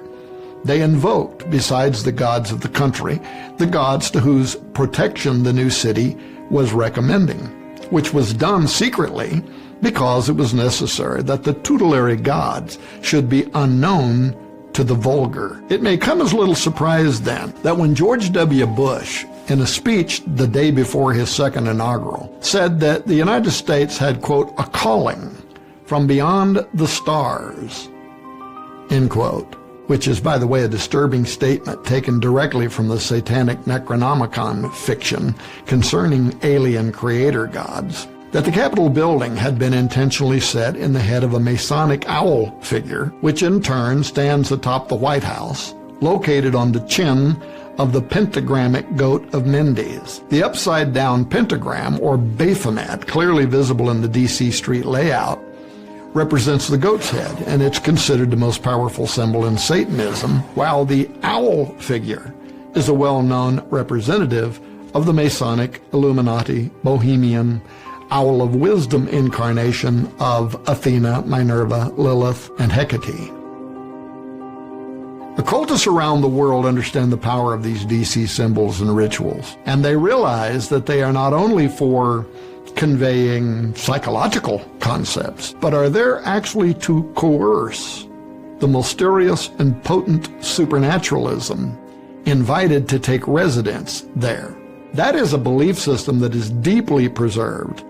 They invoked, besides the gods of the country, the gods to whose protection the new city was recommending, which was done secretly because it was necessary that the tutelary gods should be unknown to the vulgar. It may come as a little surprise then that when George W. Bush, in a speech the day before his second inaugural, said that the United States had, quote, a calling from beyond the stars, end quote, which is, by the way, a disturbing statement taken directly from the satanic Necronomicon fiction concerning alien creator gods, that the Capitol building had been intentionally set in the head of a Masonic owl figure, which in turn stands atop the White House, located on the chin of the pentagrammic goat of Mendes. The upside-down pentagram, or Baphomet, clearly visible in the D.C. street layout, represents the goat's head, and it's considered the most powerful symbol in Satanism, while the owl figure is a well-known representative of the Masonic, Illuminati, Bohemian, Owl of Wisdom incarnation of Athena, Minerva, Lilith, and Hecate. Occultists around the world understand the power of these DC symbols and rituals, and they realize that they are not only for conveying psychological concepts, but are there actually to coerce the mysterious and potent supernaturalism invited to take residence there. That is a belief system that is deeply preserved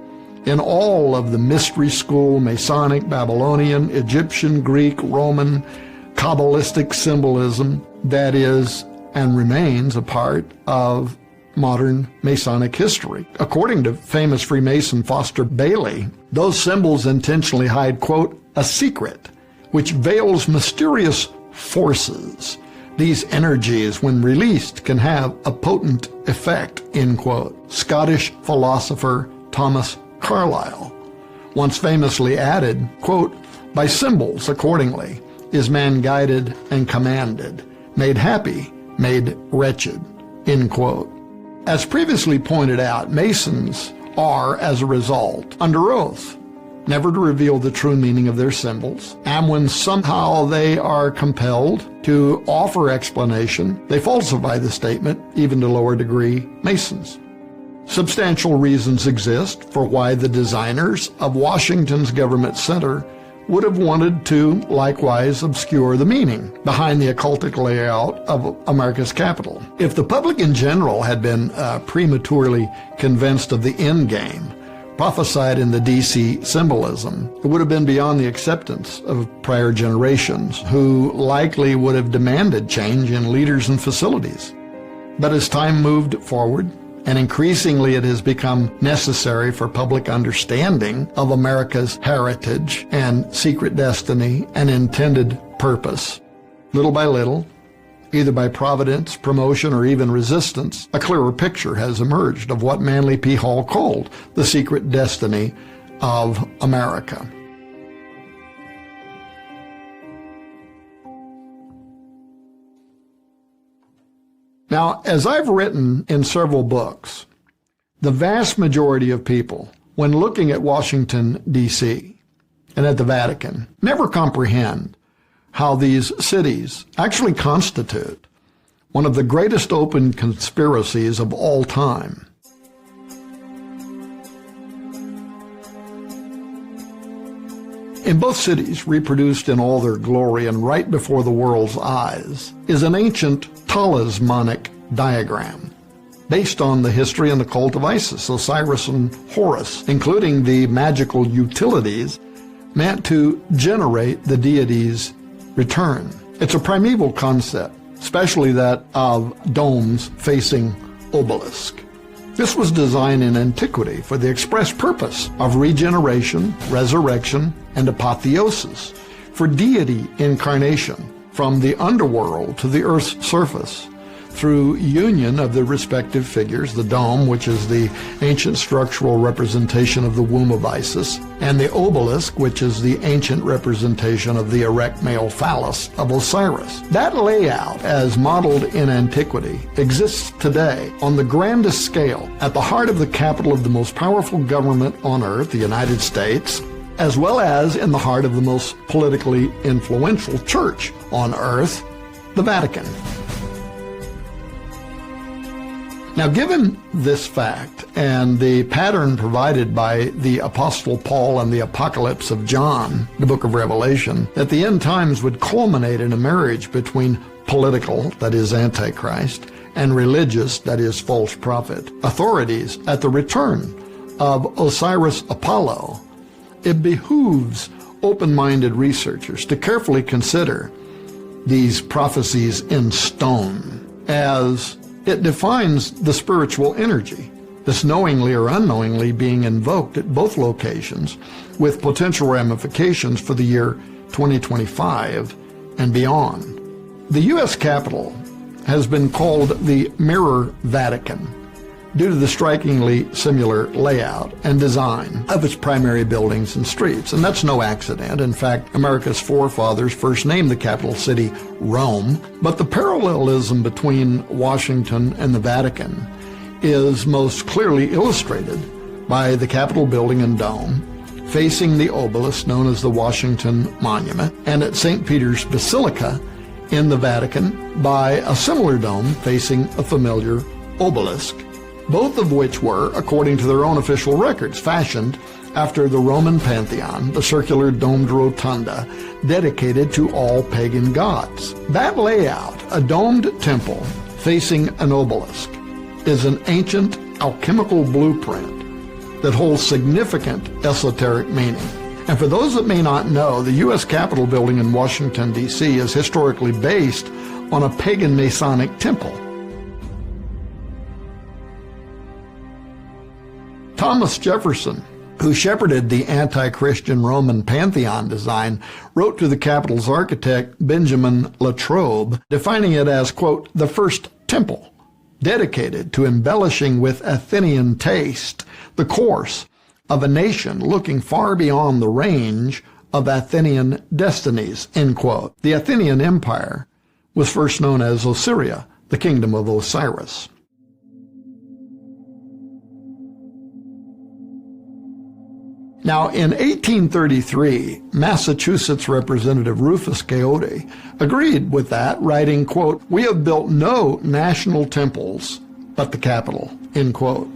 in all of the mystery school, Masonic, Babylonian, Egyptian, Greek, Roman, Kabbalistic symbolism that is and remains a part of modern Masonic history. According to famous Freemason Foster Bailey, those symbols intentionally hide, quote, a secret which veils mysterious forces. These energies, when released, can have a potent effect, end quote. Scottish philosopher Thomas Carlyle once famously added, quote, by symbols, accordingly, is man guided and commanded, made happy, made wretched, end quote. As previously pointed out, Masons are, as a result, under oath, never to reveal the true meaning of their symbols, and when somehow they are compelled to offer explanation, they falsify the statement, even to lower degree Masons. Substantial reasons exist for why the designers of Washington's Government Center would have wanted to likewise obscure the meaning behind the occultic layout of America's capital. If the public in general had been prematurely convinced of the end game, prophesied in the DC symbolism, it would have been beyond the acceptance of prior generations, who likely would have demanded change in leaders and facilities. But as time moved forward, and increasingly it has become necessary for public understanding of America's heritage and secret destiny and intended purpose, little by little, either by providence, promotion, or even resistance, a clearer picture has emerged of what Manly P. Hall called the secret destiny of America. Now, as I've written in several books, the vast majority of people, when looking at Washington, D.C., and at the Vatican, never comprehend how these cities actually constitute one of the greatest open conspiracies of all time. In both cities, reproduced in all their glory and right before the world's eyes, is an ancient talismanic diagram based on the history and the cult of Isis, Osiris, and Horus, including the magical utilities meant to generate the deity's return. It's a primeval concept, especially that of domes facing obelisk. This was designed in antiquity for the express purpose of regeneration, resurrection, and apotheosis, for deity incarnation from the underworld to the earth's surface, through union of the respective figures, the dome, which is the ancient structural representation of the womb of Isis, and the obelisk, which is the ancient representation of the erect male phallus of Osiris. That layout, as modeled in antiquity, exists today on the grandest scale at the heart of the capital of the most powerful government on earth, the United States, as well as in the heart of the most politically influential church on earth, the Vatican. Now, given this fact and the pattern provided by the Apostle Paul and the Apocalypse of John, the book of Revelation, that the end times would culminate in a marriage between political, that is Antichrist, and religious, that is false prophet, authorities at the return of Osiris Apollo, it behooves open-minded researchers to carefully consider these prophecies in stone, as it defines the spiritual energy, this knowingly or unknowingly being invoked at both locations, with potential ramifications for the year 2025 and beyond. The U.S. Capitol has been called the Mirror Vatican due to the strikingly similar layout and design of its primary buildings and streets. And that's no accident. In fact, America's forefathers first named the capital city Rome. But the parallelism between Washington and the Vatican is most clearly illustrated by the Capitol building and dome facing the obelisk known as the Washington Monument, and at St. Peter's Basilica in the Vatican by a similar dome facing a familiar obelisk, both of which were, according to their own official records, fashioned after the Roman pantheon, the circular domed rotunda dedicated to all pagan gods. That layout, a domed temple facing an obelisk, is an ancient alchemical blueprint that holds significant esoteric meaning. And for those that may not know, the U.S. Capitol building in Washington, D.C. is historically based on a pagan Masonic temple. Thomas Jefferson, who shepherded the anti-Christian Roman Pantheon design, wrote to the Capitol's architect Benjamin Latrobe, defining it as, quote, the first temple, dedicated to embellishing with Athenian taste the course of a nation looking far beyond the range of Athenian destinies, end quote. The Athenian Empire was first known as Osiria, the kingdom of Osiris. Now, in 1833, Massachusetts Representative Rufus Coyote agreed with that, writing, quote, we have built no national temples but the Capitol, end quote.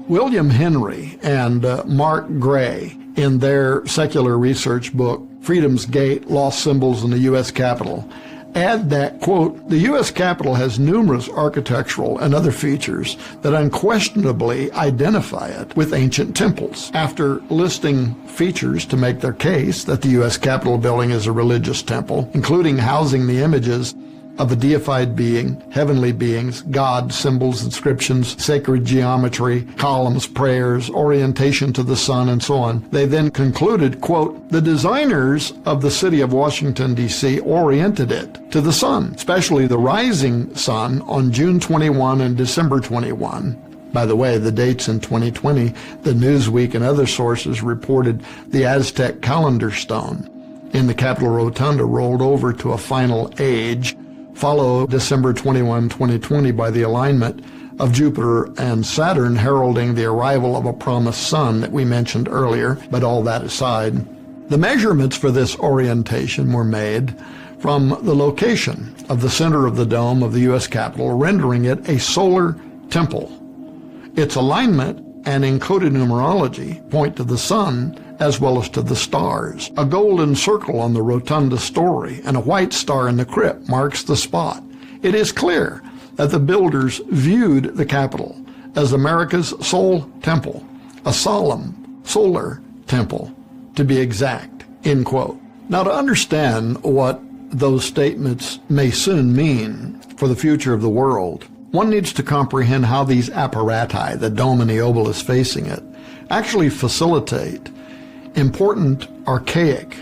William Henry and Mark Gray in their secular research book, Freedom's Gate, Lost Symbols in the U.S. Capitol, add that, quote, the U.S. Capitol has numerous architectural and other features that unquestionably identify it with ancient temples. After listing features to make their case that the U.S. Capitol building is a religious temple, including housing the images of a deified being, heavenly beings, God, symbols, inscriptions, sacred geometry, columns, prayers, orientation to the sun, and so on. They then concluded, quote, the designers of the city of Washington, D.C. oriented it to the sun, especially the rising sun on June 21 and December 21. By the way, the dates in 2020, the Newsweek and other sources reported the Aztec calendar stone in the Capitol Rotunda rolled over to a final age, follow December 21, 2020 by the alignment of Jupiter and Saturn heralding the arrival of a promised sun that we mentioned earlier. But all that aside, the measurements for this orientation were made from the location of the center of the dome of the U.S. Capitol, rendering it a solar temple. Its alignment and encoded numerology point to the sun as well as to the stars. A golden circle on the rotunda story and a white star in the crypt marks the spot. It is clear that the builders viewed the Capitol as America's sole temple, a solemn solar temple, to be exact, end quote. Now, to understand what those statements may soon mean for the future of the world, one needs to comprehend how these apparati, the dome and the obelisk facing it, actually facilitate important archaic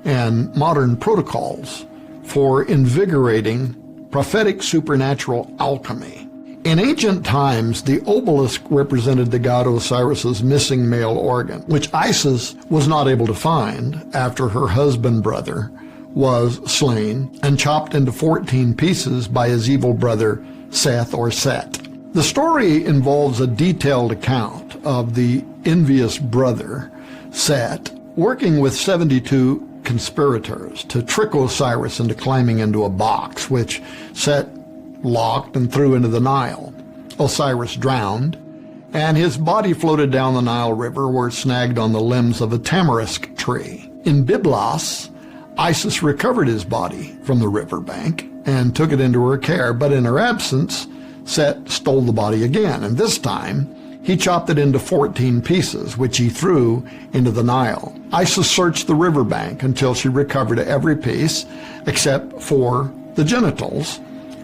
and modern protocols for invigorating prophetic supernatural alchemy. In ancient times, the obelisk represented the god Osiris's missing male organ, which Isis was not able to find after her husband brother was slain and chopped into 14 pieces by his evil brother Seth or Set. The story involves a detailed account of the envious brother Set working with 72 conspirators to trick Osiris into climbing into a box, which Set locked and threw into the Nile. Osiris drowned, and his body floated down the Nile River where it snagged on the limbs of a tamarisk tree. In Byblos, Isis recovered his body from the riverbank and took it into her care, but in her absence, Set stole the body again, and this time he chopped it into 14 pieces, which he threw into the Nile. Isis searched the riverbank until she recovered every piece except for the genitals,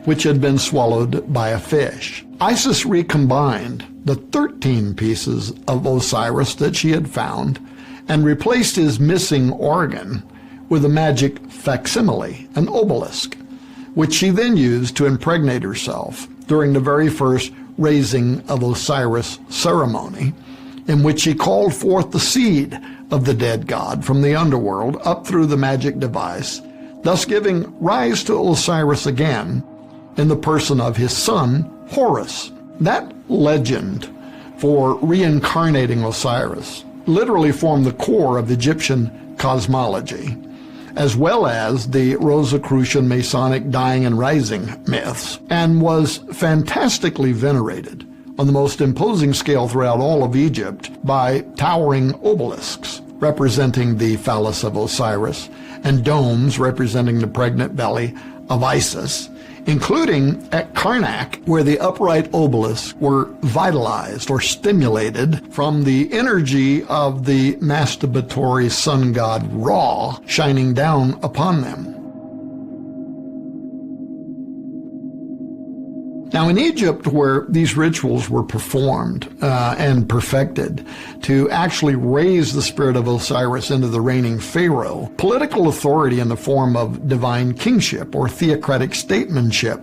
which had been swallowed by a fish. Isis recombined the 13 pieces of Osiris that she had found and replaced his missing organ with a magic facsimile, an obelisk, which she then used to impregnate herself during the very first raising of Osiris ceremony, in which she called forth the seed of the dead god from the underworld up through the magic device, thus giving rise to Osiris again in the person of his son, Horus. That legend for reincarnating Osiris literally formed the core of Egyptian cosmology, as well as the Rosicrucian Masonic dying and rising myths, and was fantastically venerated on the most imposing scale throughout all of Egypt by towering obelisks representing the phallus of Osiris and domes representing the pregnant belly of Isis, including at Karnak, where the upright obelisks were vitalized or stimulated from the energy of the masturbatory sun god Ra shining down upon them. Now, in Egypt, where these rituals were performed and perfected to actually raise the spirit of Osiris into the reigning pharaoh, political authority in the form of divine kingship or theocratic statesmanship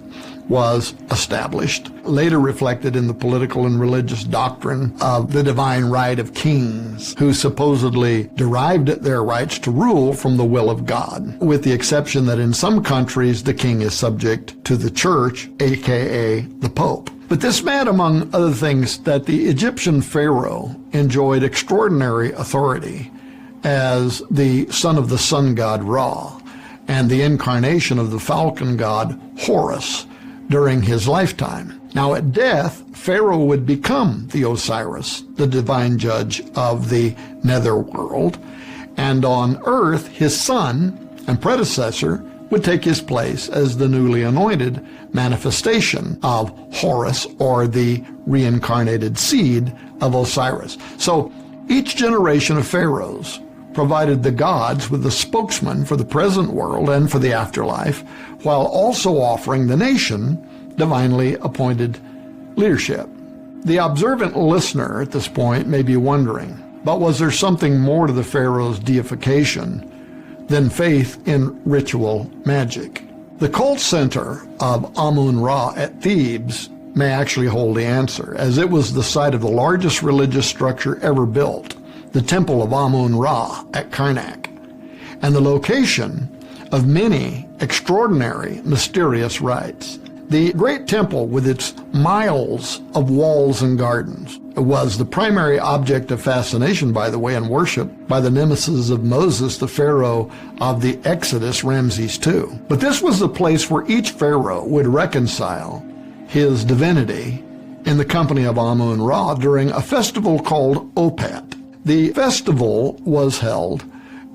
was established, later reflected in the political and religious doctrine of the divine right of kings, who supposedly derived their rights to rule from the will of God, with the exception that in some countries the king is subject to the church, aka the Pope. But this meant, among other things, that the Egyptian pharaoh enjoyed extraordinary authority as the son of the sun god Ra and the incarnation of the falcon god Horus during his lifetime. Now at death, Pharaoh would become the Osiris, the divine judge of the netherworld, and on earth his son and predecessor would take his place as the newly anointed manifestation of Horus, or the reincarnated seed of Osiris. So each generation of pharaohs provided the gods with a spokesman for the present world and for the afterlife, while also offering the nation divinely appointed leadership. The observant listener at this point may be wondering, but was there something more to the pharaoh's deification than faith in ritual magic? The cult center of Amun-Ra at Thebes may actually hold the answer, as it was the site of the largest religious structure ever built, the Temple of Amun-Ra at Karnak, and the location of many extraordinary, mysterious rites. The great temple, with its miles of walls and gardens, was the primary object of fascination, by the way, and worship by the nemesis of Moses, the pharaoh of the Exodus, Ramses II. But this was the place where each pharaoh would reconcile his divinity in the company of Amun-Ra during a festival called Opet. The festival was held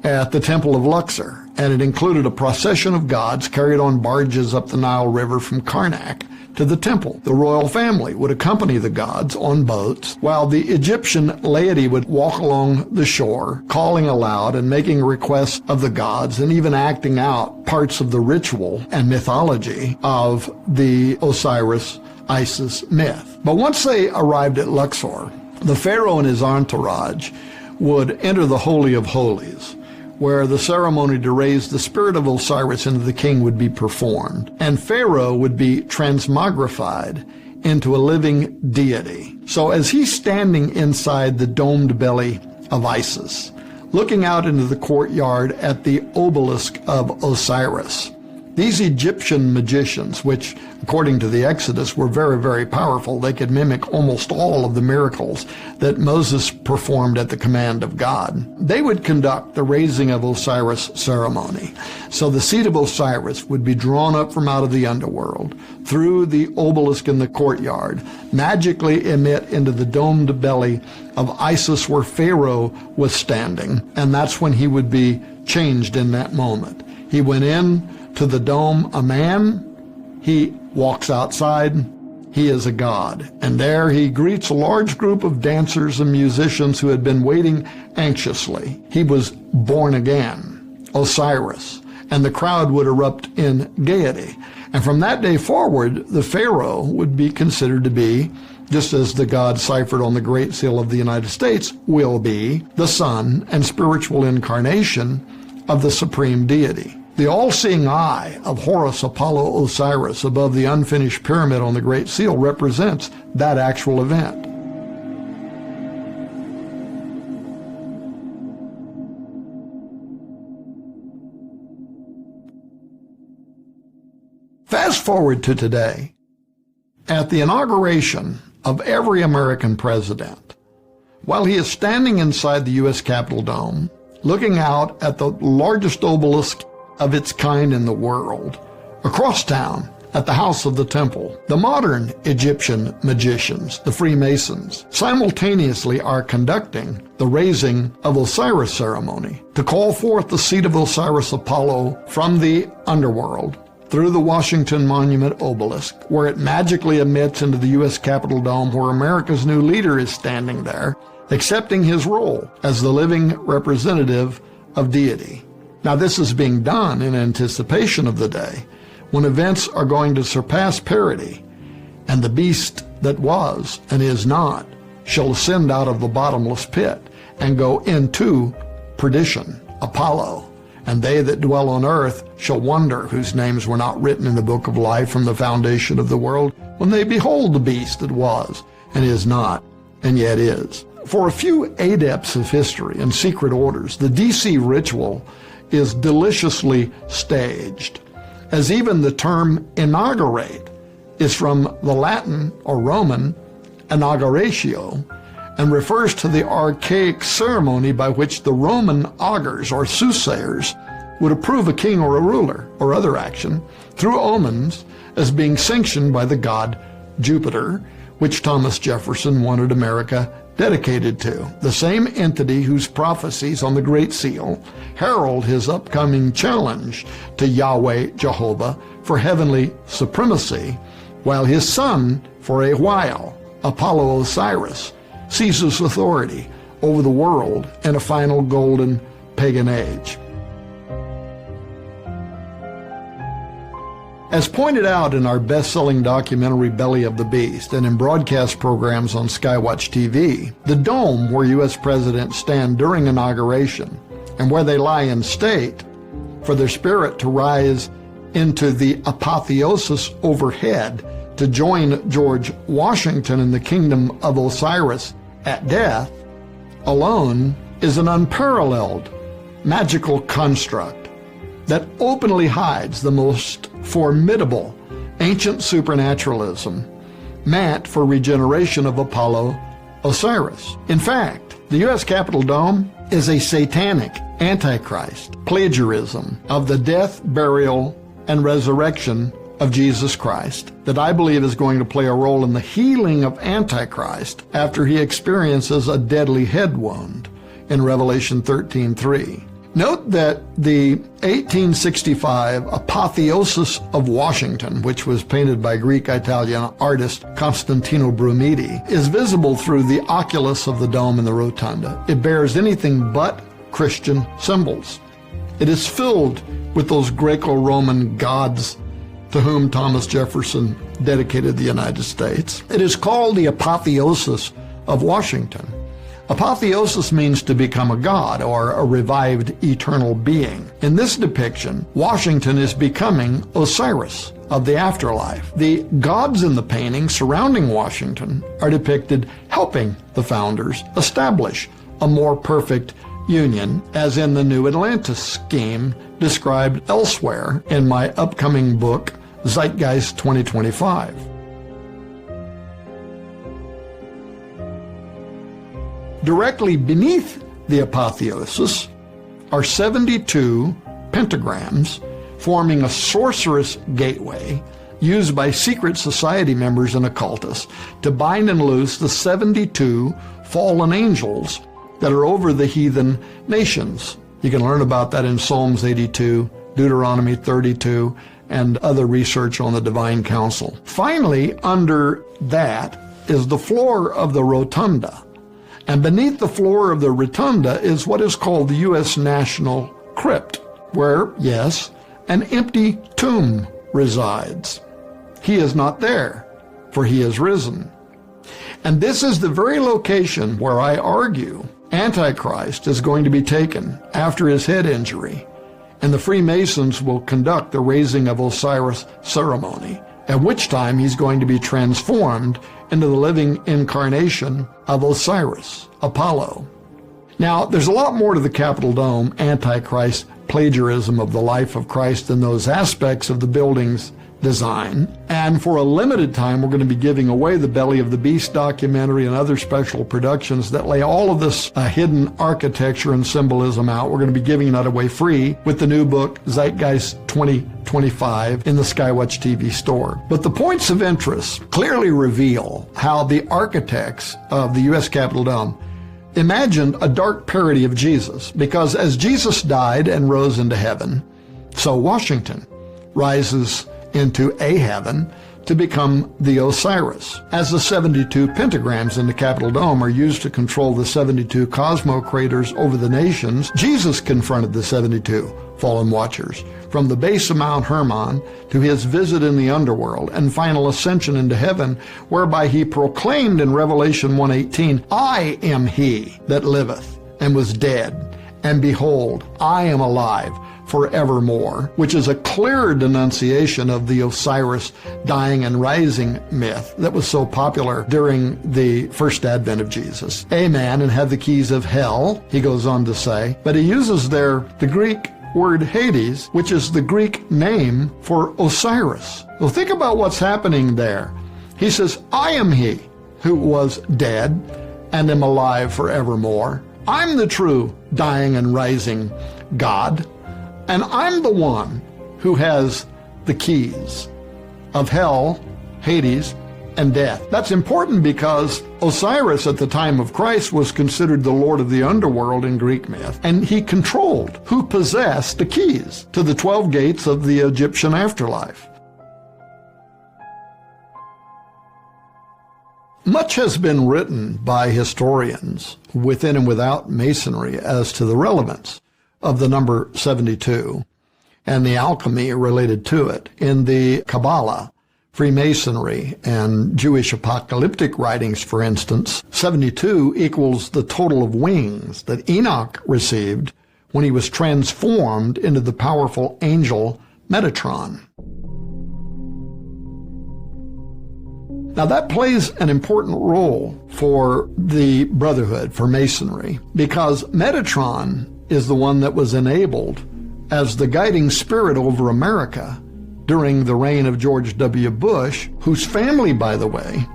at the Temple of Luxor, and it included a procession of gods carried on barges up the Nile River from Karnak to the temple. The royal family would accompany the gods on boats, while the Egyptian laity would walk along the shore, calling aloud and making requests of the gods, and even acting out parts of the ritual and mythology of the Osiris-Isis myth. But once they arrived at Luxor, the pharaoh and his entourage would enter the Holy of Holies, where the ceremony to raise the spirit of Osiris into the king would be performed, and Pharaoh would be transmogrified into a living deity. So as he's standing inside the domed belly of Isis, looking out into the courtyard at the obelisk of Osiris, these Egyptian magicians, which according to the Exodus were very, very powerful, they could mimic almost all of the miracles that Moses performed at the command of God, they would conduct the raising of Osiris ceremony. So the seed of Osiris would be drawn up from out of the underworld through the obelisk in the courtyard, magically emit into the domed belly of Isis where Pharaoh was standing, and that's when he would be changed in that moment. He went in to the dome a man, he walks outside, he is a god. And there he greets a large group of dancers and musicians who had been waiting anxiously. He was born again, Osiris, and the crowd would erupt in gaiety. And from that day forward, the pharaoh would be considered to be, just as the god ciphered on the Great Seal of the United States will be, the son and spiritual incarnation of the supreme deity. The all-seeing eye of Horus, Apollo, Osiris above the unfinished pyramid on the Great Seal represents that actual event. Fast forward to today. At the inauguration of every American president, while he is standing inside the U.S. Capitol dome, looking out at the largest obelisk of its kind in the world, across town at the House of the Temple, the modern Egyptian magicians, the Freemasons, simultaneously are conducting the raising of Osiris ceremony to call forth the seed of Osiris Apollo from the underworld through the Washington Monument obelisk, where it magically emits into the U.S. Capitol dome, where America's new leader is standing there, accepting his role as the living representative of deity. Now, this is being done in anticipation of the day when events are going to surpass parity, and the beast that was and is not shall ascend out of the bottomless pit and go into perdition, Apollo. And they that dwell on earth shall wonder, whose names were not written in the book of life from the foundation of the world, when they behold the beast that was and is not and yet is. For a few adepts of history and secret orders, the DC ritual is deliciously staged, as even the term inaugurate is from the Latin or Roman inauguratio and refers to the archaic ceremony by which the Roman augurs or soothsayers would approve a king or a ruler or other action through omens as being sanctioned by the god Jupiter, which Thomas Jefferson wanted America dedicated to, the same entity whose prophecies on the Great Seal herald his upcoming challenge to Yahweh Jehovah for heavenly supremacy, while his son, for a while, Apollo Osiris, seizes authority over the world in a final golden pagan age. As pointed out in our best-selling documentary Belly of the Beast and in broadcast programs on Skywatch TV, the dome where U.S. presidents stand during inauguration and where they lie in state for their spirit to rise into the apotheosis overhead to join George Washington in the kingdom of Osiris at death, alone is an unparalleled magical construct that openly hides the most formidable ancient supernaturalism meant for regeneration of Apollo Osiris. In fact, the U.S. Capitol Dome is a satanic antichrist plagiarism of the death, burial, and resurrection of Jesus Christ that I believe is going to play a role in the healing of Antichrist after he experiences a deadly head wound in Revelation 13:3. Note that the 1865 Apotheosis of Washington, which was painted by Greek-Italian artist Constantino Brumidi, is visible through the oculus of the dome and the rotunda. It bears anything but Christian symbols. It is filled with those Greco-Roman gods to whom Thomas Jefferson dedicated the United States. It is called the Apotheosis of Washington. Apotheosis means to become a god or a revived eternal being. In this depiction, Washington is becoming Osiris of the afterlife. The gods in the painting surrounding Washington are depicted helping the founders establish a more perfect union, as in the New Atlantis scheme described elsewhere in my upcoming book, Zeitgeist 2025. Directly beneath the apotheosis are 72 pentagrams forming a sorcerous gateway used by secret society members and occultists to bind and loose the 72 fallen angels that are over the heathen nations. You can learn about that in Psalms 82, Deuteronomy 32, and other research on the divine council. Finally, under that is the floor of the rotunda. And beneath the floor of the rotunda is what is called the U.S. National Crypt, where, yes, an empty tomb resides. He is not there, for he is risen. And this is the very location where I argue Antichrist is going to be taken after his head injury, and the Freemasons will conduct the raising of Osiris ceremony, at which time he's going to be transformed into the living incarnation of Osiris, Apollo. Now, there's a lot more to the Capitol Dome Antichrist plagiarism of the life of Christ than those aspects of the building's design. And for a limited time, we're going to be giving away the Belly of the Beast documentary and other special productions that lay all of this hidden architecture and symbolism out. We're going to be giving that away free with the new book, Zeitgeist 2025, in the Skywatch TV store. But the points of interest clearly reveal how the architects of the U.S. Capitol Dome imagined a dark parody of Jesus, because as Jesus died and rose into heaven, so Washington rises into a heaven to become the Osiris. As the 72 pentagrams in the Capitol Dome are used to control the 72 cosmo craters over the nations, Jesus confronted the 72 fallen watchers from the base of Mount Hermon to his visit in the underworld and final ascension into heaven, whereby he proclaimed in Revelation 1:18, I am he that liveth and was dead, and behold, I am alive forevermore, which is a clear denunciation of the Osiris dying and rising myth that was so popular during the first advent of Jesus. Amen, and have the keys of hell, he goes on to say, but he uses there the Greek word Hades, which is the Greek name for Osiris. Well, think about what's happening there. He says, I am he who was dead and am alive forevermore. I'm the true dying and rising God. And I'm the one who has the keys of hell, Hades, and death. That's important because Osiris at the time of Christ was considered the lord of the underworld in Greek myth, and he controlled who possessed the keys to the 12 gates of the Egyptian afterlife. Much has been written by historians within and without Masonry as to the relevance of the number 72 and the alchemy related to it. In the Kabbalah, Freemasonry, and Jewish apocalyptic writings, for instance, 72 equals the total of wings that Enoch received when he was transformed into the powerful angel Metatron. Now that plays an important role for the Brotherhood, for Masonry, because Metatron is the one that was enabled as the guiding spirit over America during the reign of George W. Bush, whose family, by the way,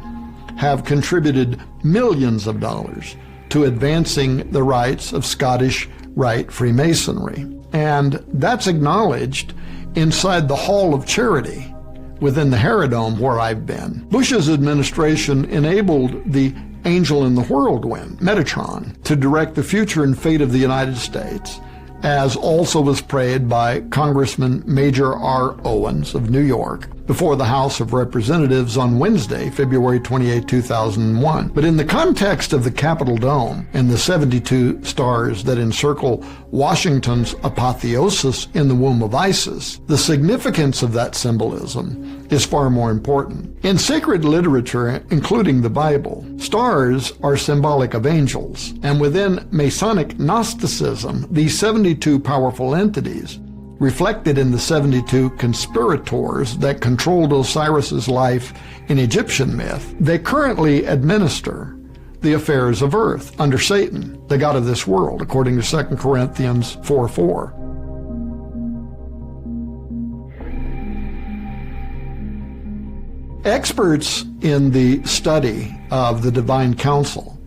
have contributed millions of dollars to advancing the rights of Scottish Rite Freemasonry. And that's acknowledged inside the Hall of Charity within the Herodome where I've been. Bush's administration enabled the angel in the whirlwind, Metatron, to direct the future and fate of the United States, as also was prayed by Congressman Major R. Owens of New York before the House of Representatives on Wednesday, February 28, 2001. But in the context of the Capitol Dome and the 72 stars that encircle Washington's apotheosis in the womb of Isis, the significance of that symbolism is far more important. In sacred literature, including the Bible, stars are symbolic of angels, and within Masonic Gnosticism, these 72 powerful entities reflected in the 72 conspirators that controlled Osiris's life in Egyptian myth, they currently administer the affairs of earth under Satan, the god of this world, according to 2 Corinthians 4:4. Experts in the study of the divine council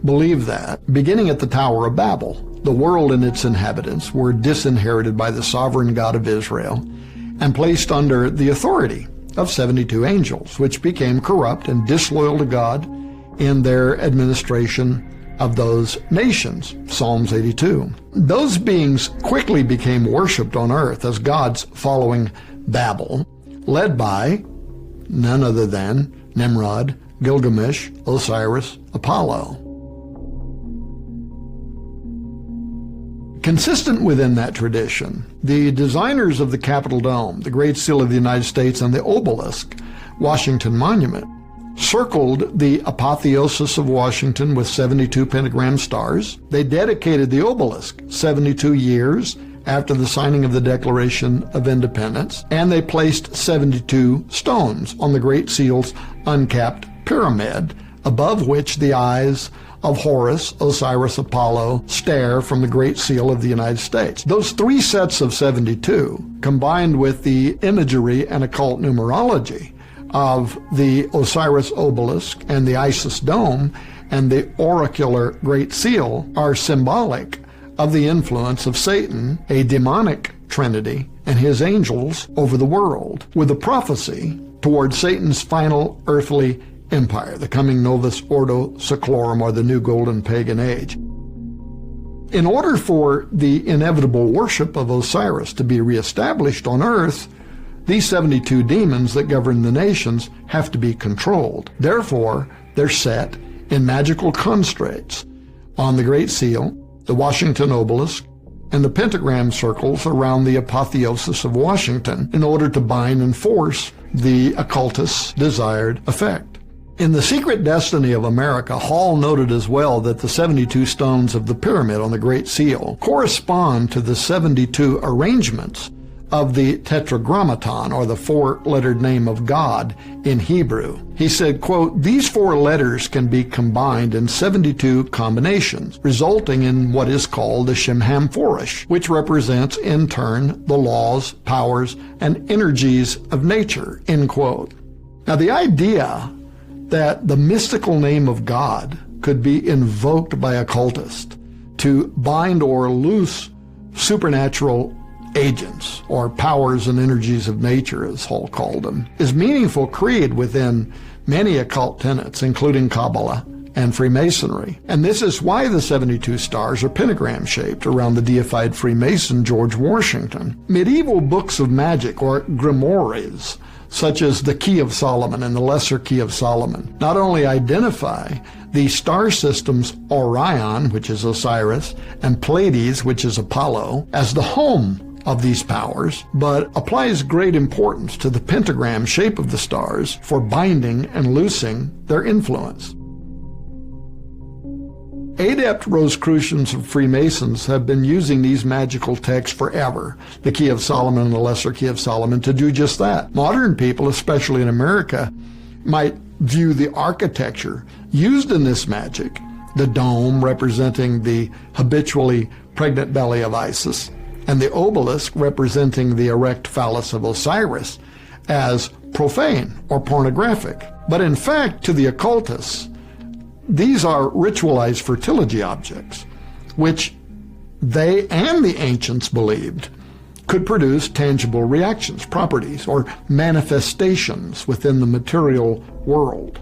believe that, beginning at the Tower of Babel, the world and its inhabitants were disinherited by the sovereign God of Israel and placed under the authority of 72 angels, which became corrupt and disloyal to God in their administration of those nations, Psalms 82. Those beings quickly became worshipped on earth as gods following Babel, led by none other than Nimrod, Gilgamesh, Osiris, Apollo. Consistent within that tradition, the designers of the Capitol Dome, the Great Seal of the United States, and the obelisk, Washington Monument, circled the apotheosis of Washington with 72 pentagram stars. They dedicated the obelisk 72 years after the signing of the Declaration of Independence, and they placed 72 stones on the Great Seal's uncapped pyramid, above which the eyes of Horus, Osiris, Apollo stare from the Great Seal of the United States. Those three sets of 72, combined with the imagery and occult numerology of the Osiris obelisk and the Isis dome and the oracular Great Seal, are symbolic of the influence of Satan, a demonic trinity, and his angels over the world, with a prophecy toward Satan's final earthly empire, the coming Novus Ordo Seclorum, or the new golden pagan age. In order for the inevitable worship of Osiris to be reestablished on earth, these 72 demons that govern the nations have to be controlled. Therefore, they're set in magical constraints on the Great Seal, the Washington obelisk, and the pentagram circles around the apotheosis of Washington in order to bind and force the occultist's desired effect. In The Secret Destiny of America, Hall noted as well that the 72 stones of the pyramid on the Great Seal correspond to the 72 arrangements of the Tetragrammaton, or the four-lettered name of God in Hebrew. He said, quote, "These four letters can be combined in 72 combinations, resulting in what is called the Shemhamphorash, which represents, in turn, the laws, powers, and energies of nature," end quote. Now, the idea that the mystical name of God could be invoked by occultists to bind or loose supernatural agents, or powers and energies of nature, as Hall called them, is meaningful creed within many occult tenets, including Kabbalah and Freemasonry. And this is why the 72 stars are pentagram-shaped around the deified Freemason George Washington. Medieval books of magic, or grimoires, such as the Key of Solomon and the Lesser Key of Solomon, not only identify the star systems Orion, which is Osiris, and Pleiades, which is Apollo, as the home of these powers, but applies great importance to the pentagram shape of the stars for binding and loosing their influence. Adept Rosicrucians of Freemasons have been using these magical texts forever, the Key of Solomon and the Lesser Key of Solomon, to do just that. Modern people, especially in America, might view the architecture used in this magic, the dome representing the habitually pregnant belly of Isis, and the obelisk representing the erect phallus of Osiris, as profane or pornographic. But in fact, to the occultists, these are ritualized fertility objects, which they and the ancients believed could produce tangible reactions, properties, or manifestations within the material world.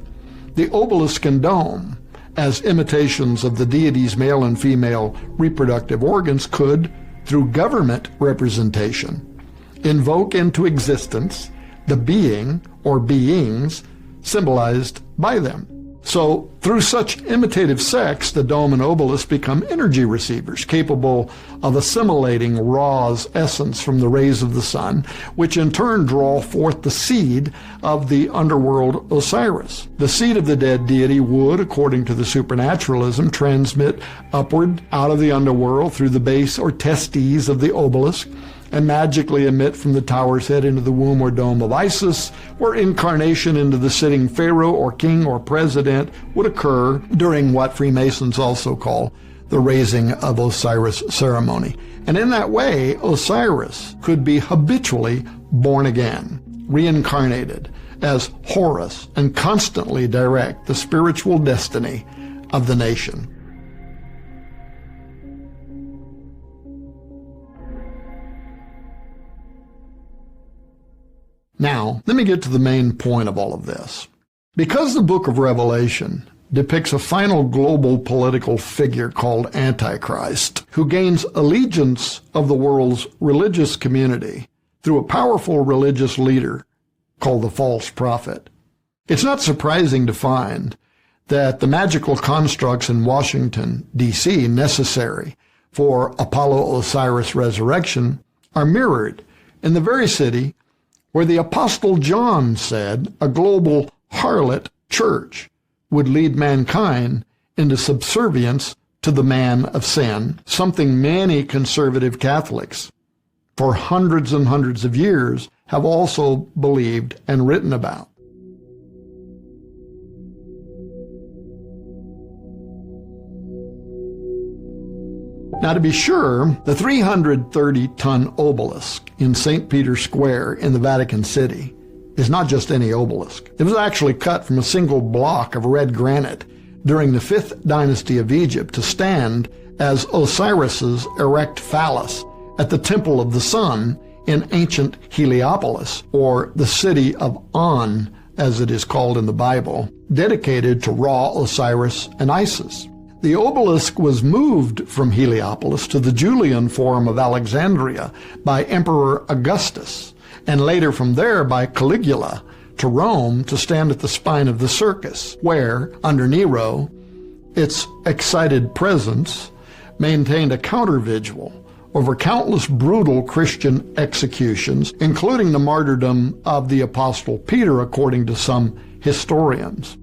The obelisk and dome, as imitations of the deity's male and female reproductive organs, could, through government representation, invoke into existence the being or beings symbolized by them. So, through such imitative sex, the dome and obelisk become energy receivers, capable of assimilating Ra's essence from the rays of the sun, which in turn draw forth the seed of the underworld Osiris. The seed of the dead deity would, according to the supernaturalism, transmit upward out of the underworld through the base or testes of the obelisk, and magically emit from the tower's head into the womb or dome of Isis, where incarnation into the sitting pharaoh or king or president would occur during what Freemasons also call the raising of Osiris ceremony. And in that way, Osiris could be habitually born again, reincarnated as Horus, and constantly direct the spiritual destiny of the nation. Now, let me get to the main point of all of this. Because the book of Revelation depicts a final global political figure called Antichrist, who gains allegiance of the world's religious community through a powerful religious leader called the false prophet, it's not surprising to find that the magical constructs in Washington, D.C., necessary for Apollo-Osiris resurrection are mirrored in the very city where the Apostle John said a global harlot church would lead mankind into subservience to the man of sin, something many conservative Catholics for hundreds and hundreds of years have also believed and written about. Now, to be sure, the 330-ton obelisk in St. Peter's Square in the Vatican City is not just any obelisk. It was actually cut from a single block of red granite during the 5th dynasty of Egypt to stand as Osiris's erect phallus at the Temple of the Sun in ancient Heliopolis, or the city of On, as it is called in the Bible, dedicated to Ra, Osiris, and Isis. The obelisk was moved from Heliopolis to the Julian Forum of Alexandria by Emperor Augustus, and later from there by Caligula to Rome to stand at the spine of the Circus, where, under Nero, its excited presence maintained a counter-vigil over countless brutal Christian executions, including the martyrdom of the Apostle Peter, according to some historians.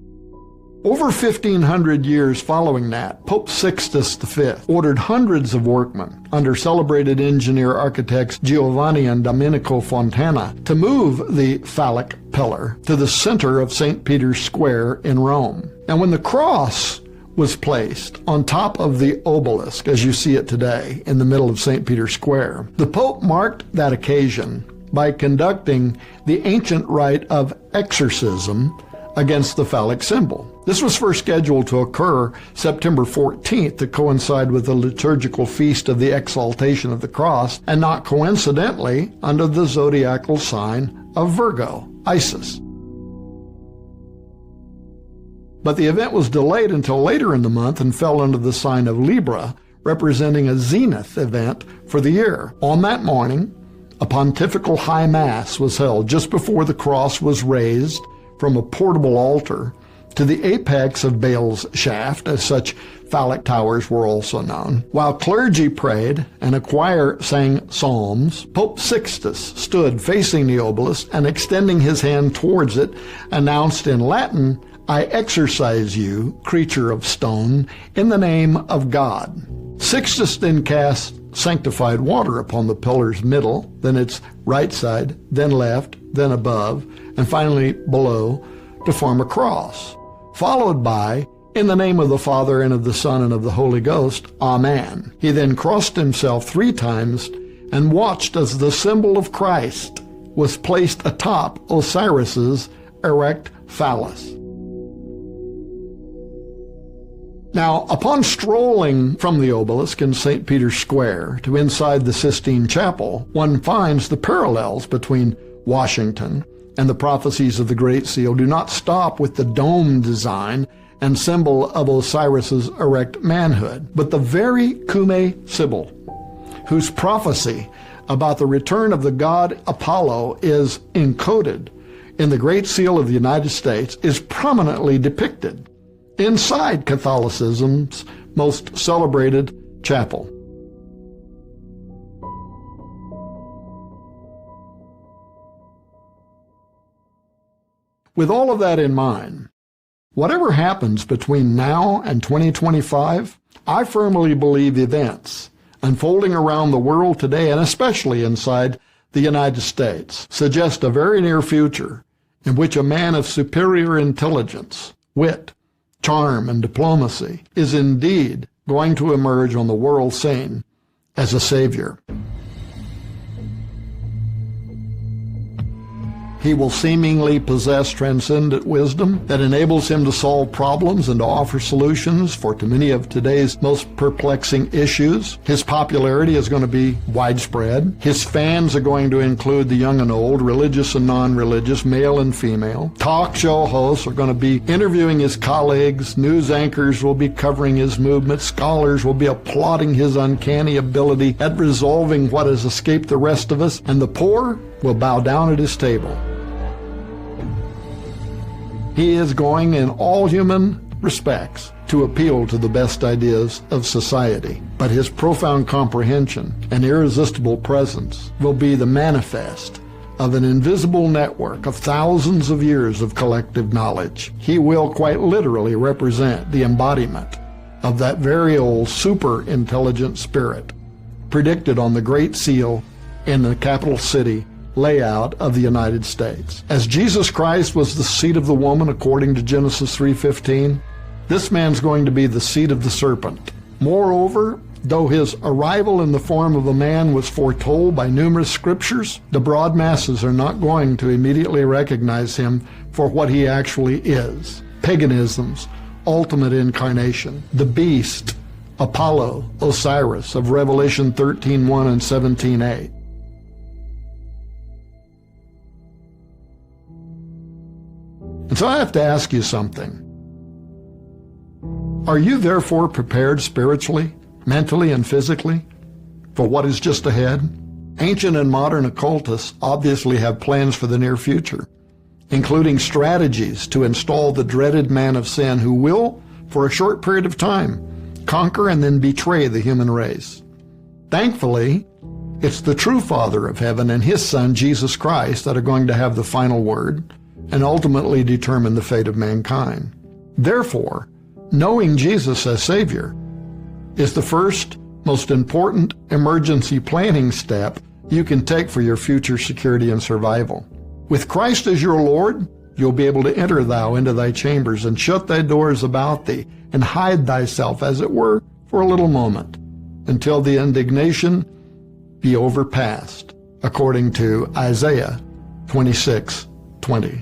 Over 1,500 years following that, Pope Sixtus V ordered hundreds of workmen under celebrated engineer-architects Giovanni and Domenico Fontana to move the phallic pillar to the center of St. Peter's Square in Rome. And when the cross was placed on top of the obelisk, as you see it today in the middle of St. Peter's Square, the Pope marked that occasion by conducting the ancient rite of exorcism against the phallic symbol. This was first scheduled to occur September 14th to coincide with the liturgical feast of the exaltation of the cross, and not coincidentally under the zodiacal sign of Virgo, Isis. But the event was delayed until later in the month and fell under the sign of Libra, representing a zenith event for the year. On that morning, a pontifical high mass was held just before the cross was raised from a portable altar to the apex of Baal's shaft, as such phallic towers were also known. While clergy prayed and a choir sang psalms, Pope Sixtus stood facing the obelisk and extending his hand towards it, announced in Latin, "I exorcise you, creature of stone, in the name of God." Sixtus then cast sanctified water upon the pillar's middle, then its right side, then left, then above, and finally below, to form a cross, followed by, "In the name of the Father, and of the Son, and of the Holy Ghost, Amen." He then crossed himself 3 times and watched as the symbol of Christ was placed atop Osiris's erect phallus. Now, upon strolling from the obelisk in St. Peter's Square to inside the Sistine Chapel, one finds the parallels between Washington and the prophecies of the Great Seal do not stop with the dome design and symbol of Osiris's erect manhood, but the very Cumae Sibyl, whose prophecy about the return of the god Apollo is encoded in the Great Seal of the United States, is prominently depicted inside Catholicism's most celebrated chapel. With all of that in mind, whatever happens between now and 2025, I firmly believe events unfolding around the world today, and especially inside the United States, suggest a very near future in which a man of superior intelligence, wit, charm, and diplomacy is indeed going to emerge on the world scene as a savior. He will seemingly possess transcendent wisdom that enables him to solve problems and to offer solutions for too many of today's most perplexing issues. His popularity is going to be widespread. His fans are going to include the young and old, religious and non-religious, male and female. Talk show hosts are going to be interviewing his colleagues. News anchors will be covering his movements. Scholars will be applauding his uncanny ability at resolving what has escaped the rest of us. And the poor will bow down at his table. He is going in all human respects to appeal to the best ideas of society, but his profound comprehension and irresistible presence will be the manifest of an invisible network of thousands of years of collective knowledge. He will quite literally represent the embodiment of that very old super-intelligent spirit predicted on the Great Seal in the capital city layout of the United States. As Jesus Christ was the seed of the woman according to Genesis 3:15, this man's going to be the seed of the serpent. Moreover, though his arrival in the form of a man was foretold by numerous scriptures, the broad masses are not going to immediately recognize him for what he actually is: paganism's ultimate incarnation, the beast, Apollo, Osiris of Revelation 13:1 and 17:8. And so I have to ask you something. Are you therefore prepared spiritually, mentally, and physically for what is just ahead? Ancient and modern occultists obviously have plans for the near future, including strategies to install the dreaded man of sin who will, for a short period of time, conquer and then betray the human race. Thankfully, it's the true Father of heaven and his Son, Jesus Christ, that are going to have the final word and ultimately determine the fate of mankind. Therefore, knowing Jesus as Savior is the first, most important emergency planning step you can take for your future security and survival. With Christ as your Lord, you'll be able to enter thou into thy chambers and shut thy doors about thee and hide thyself, as it were, for a little moment, until the indignation be overpast, according to Isaiah 26:20.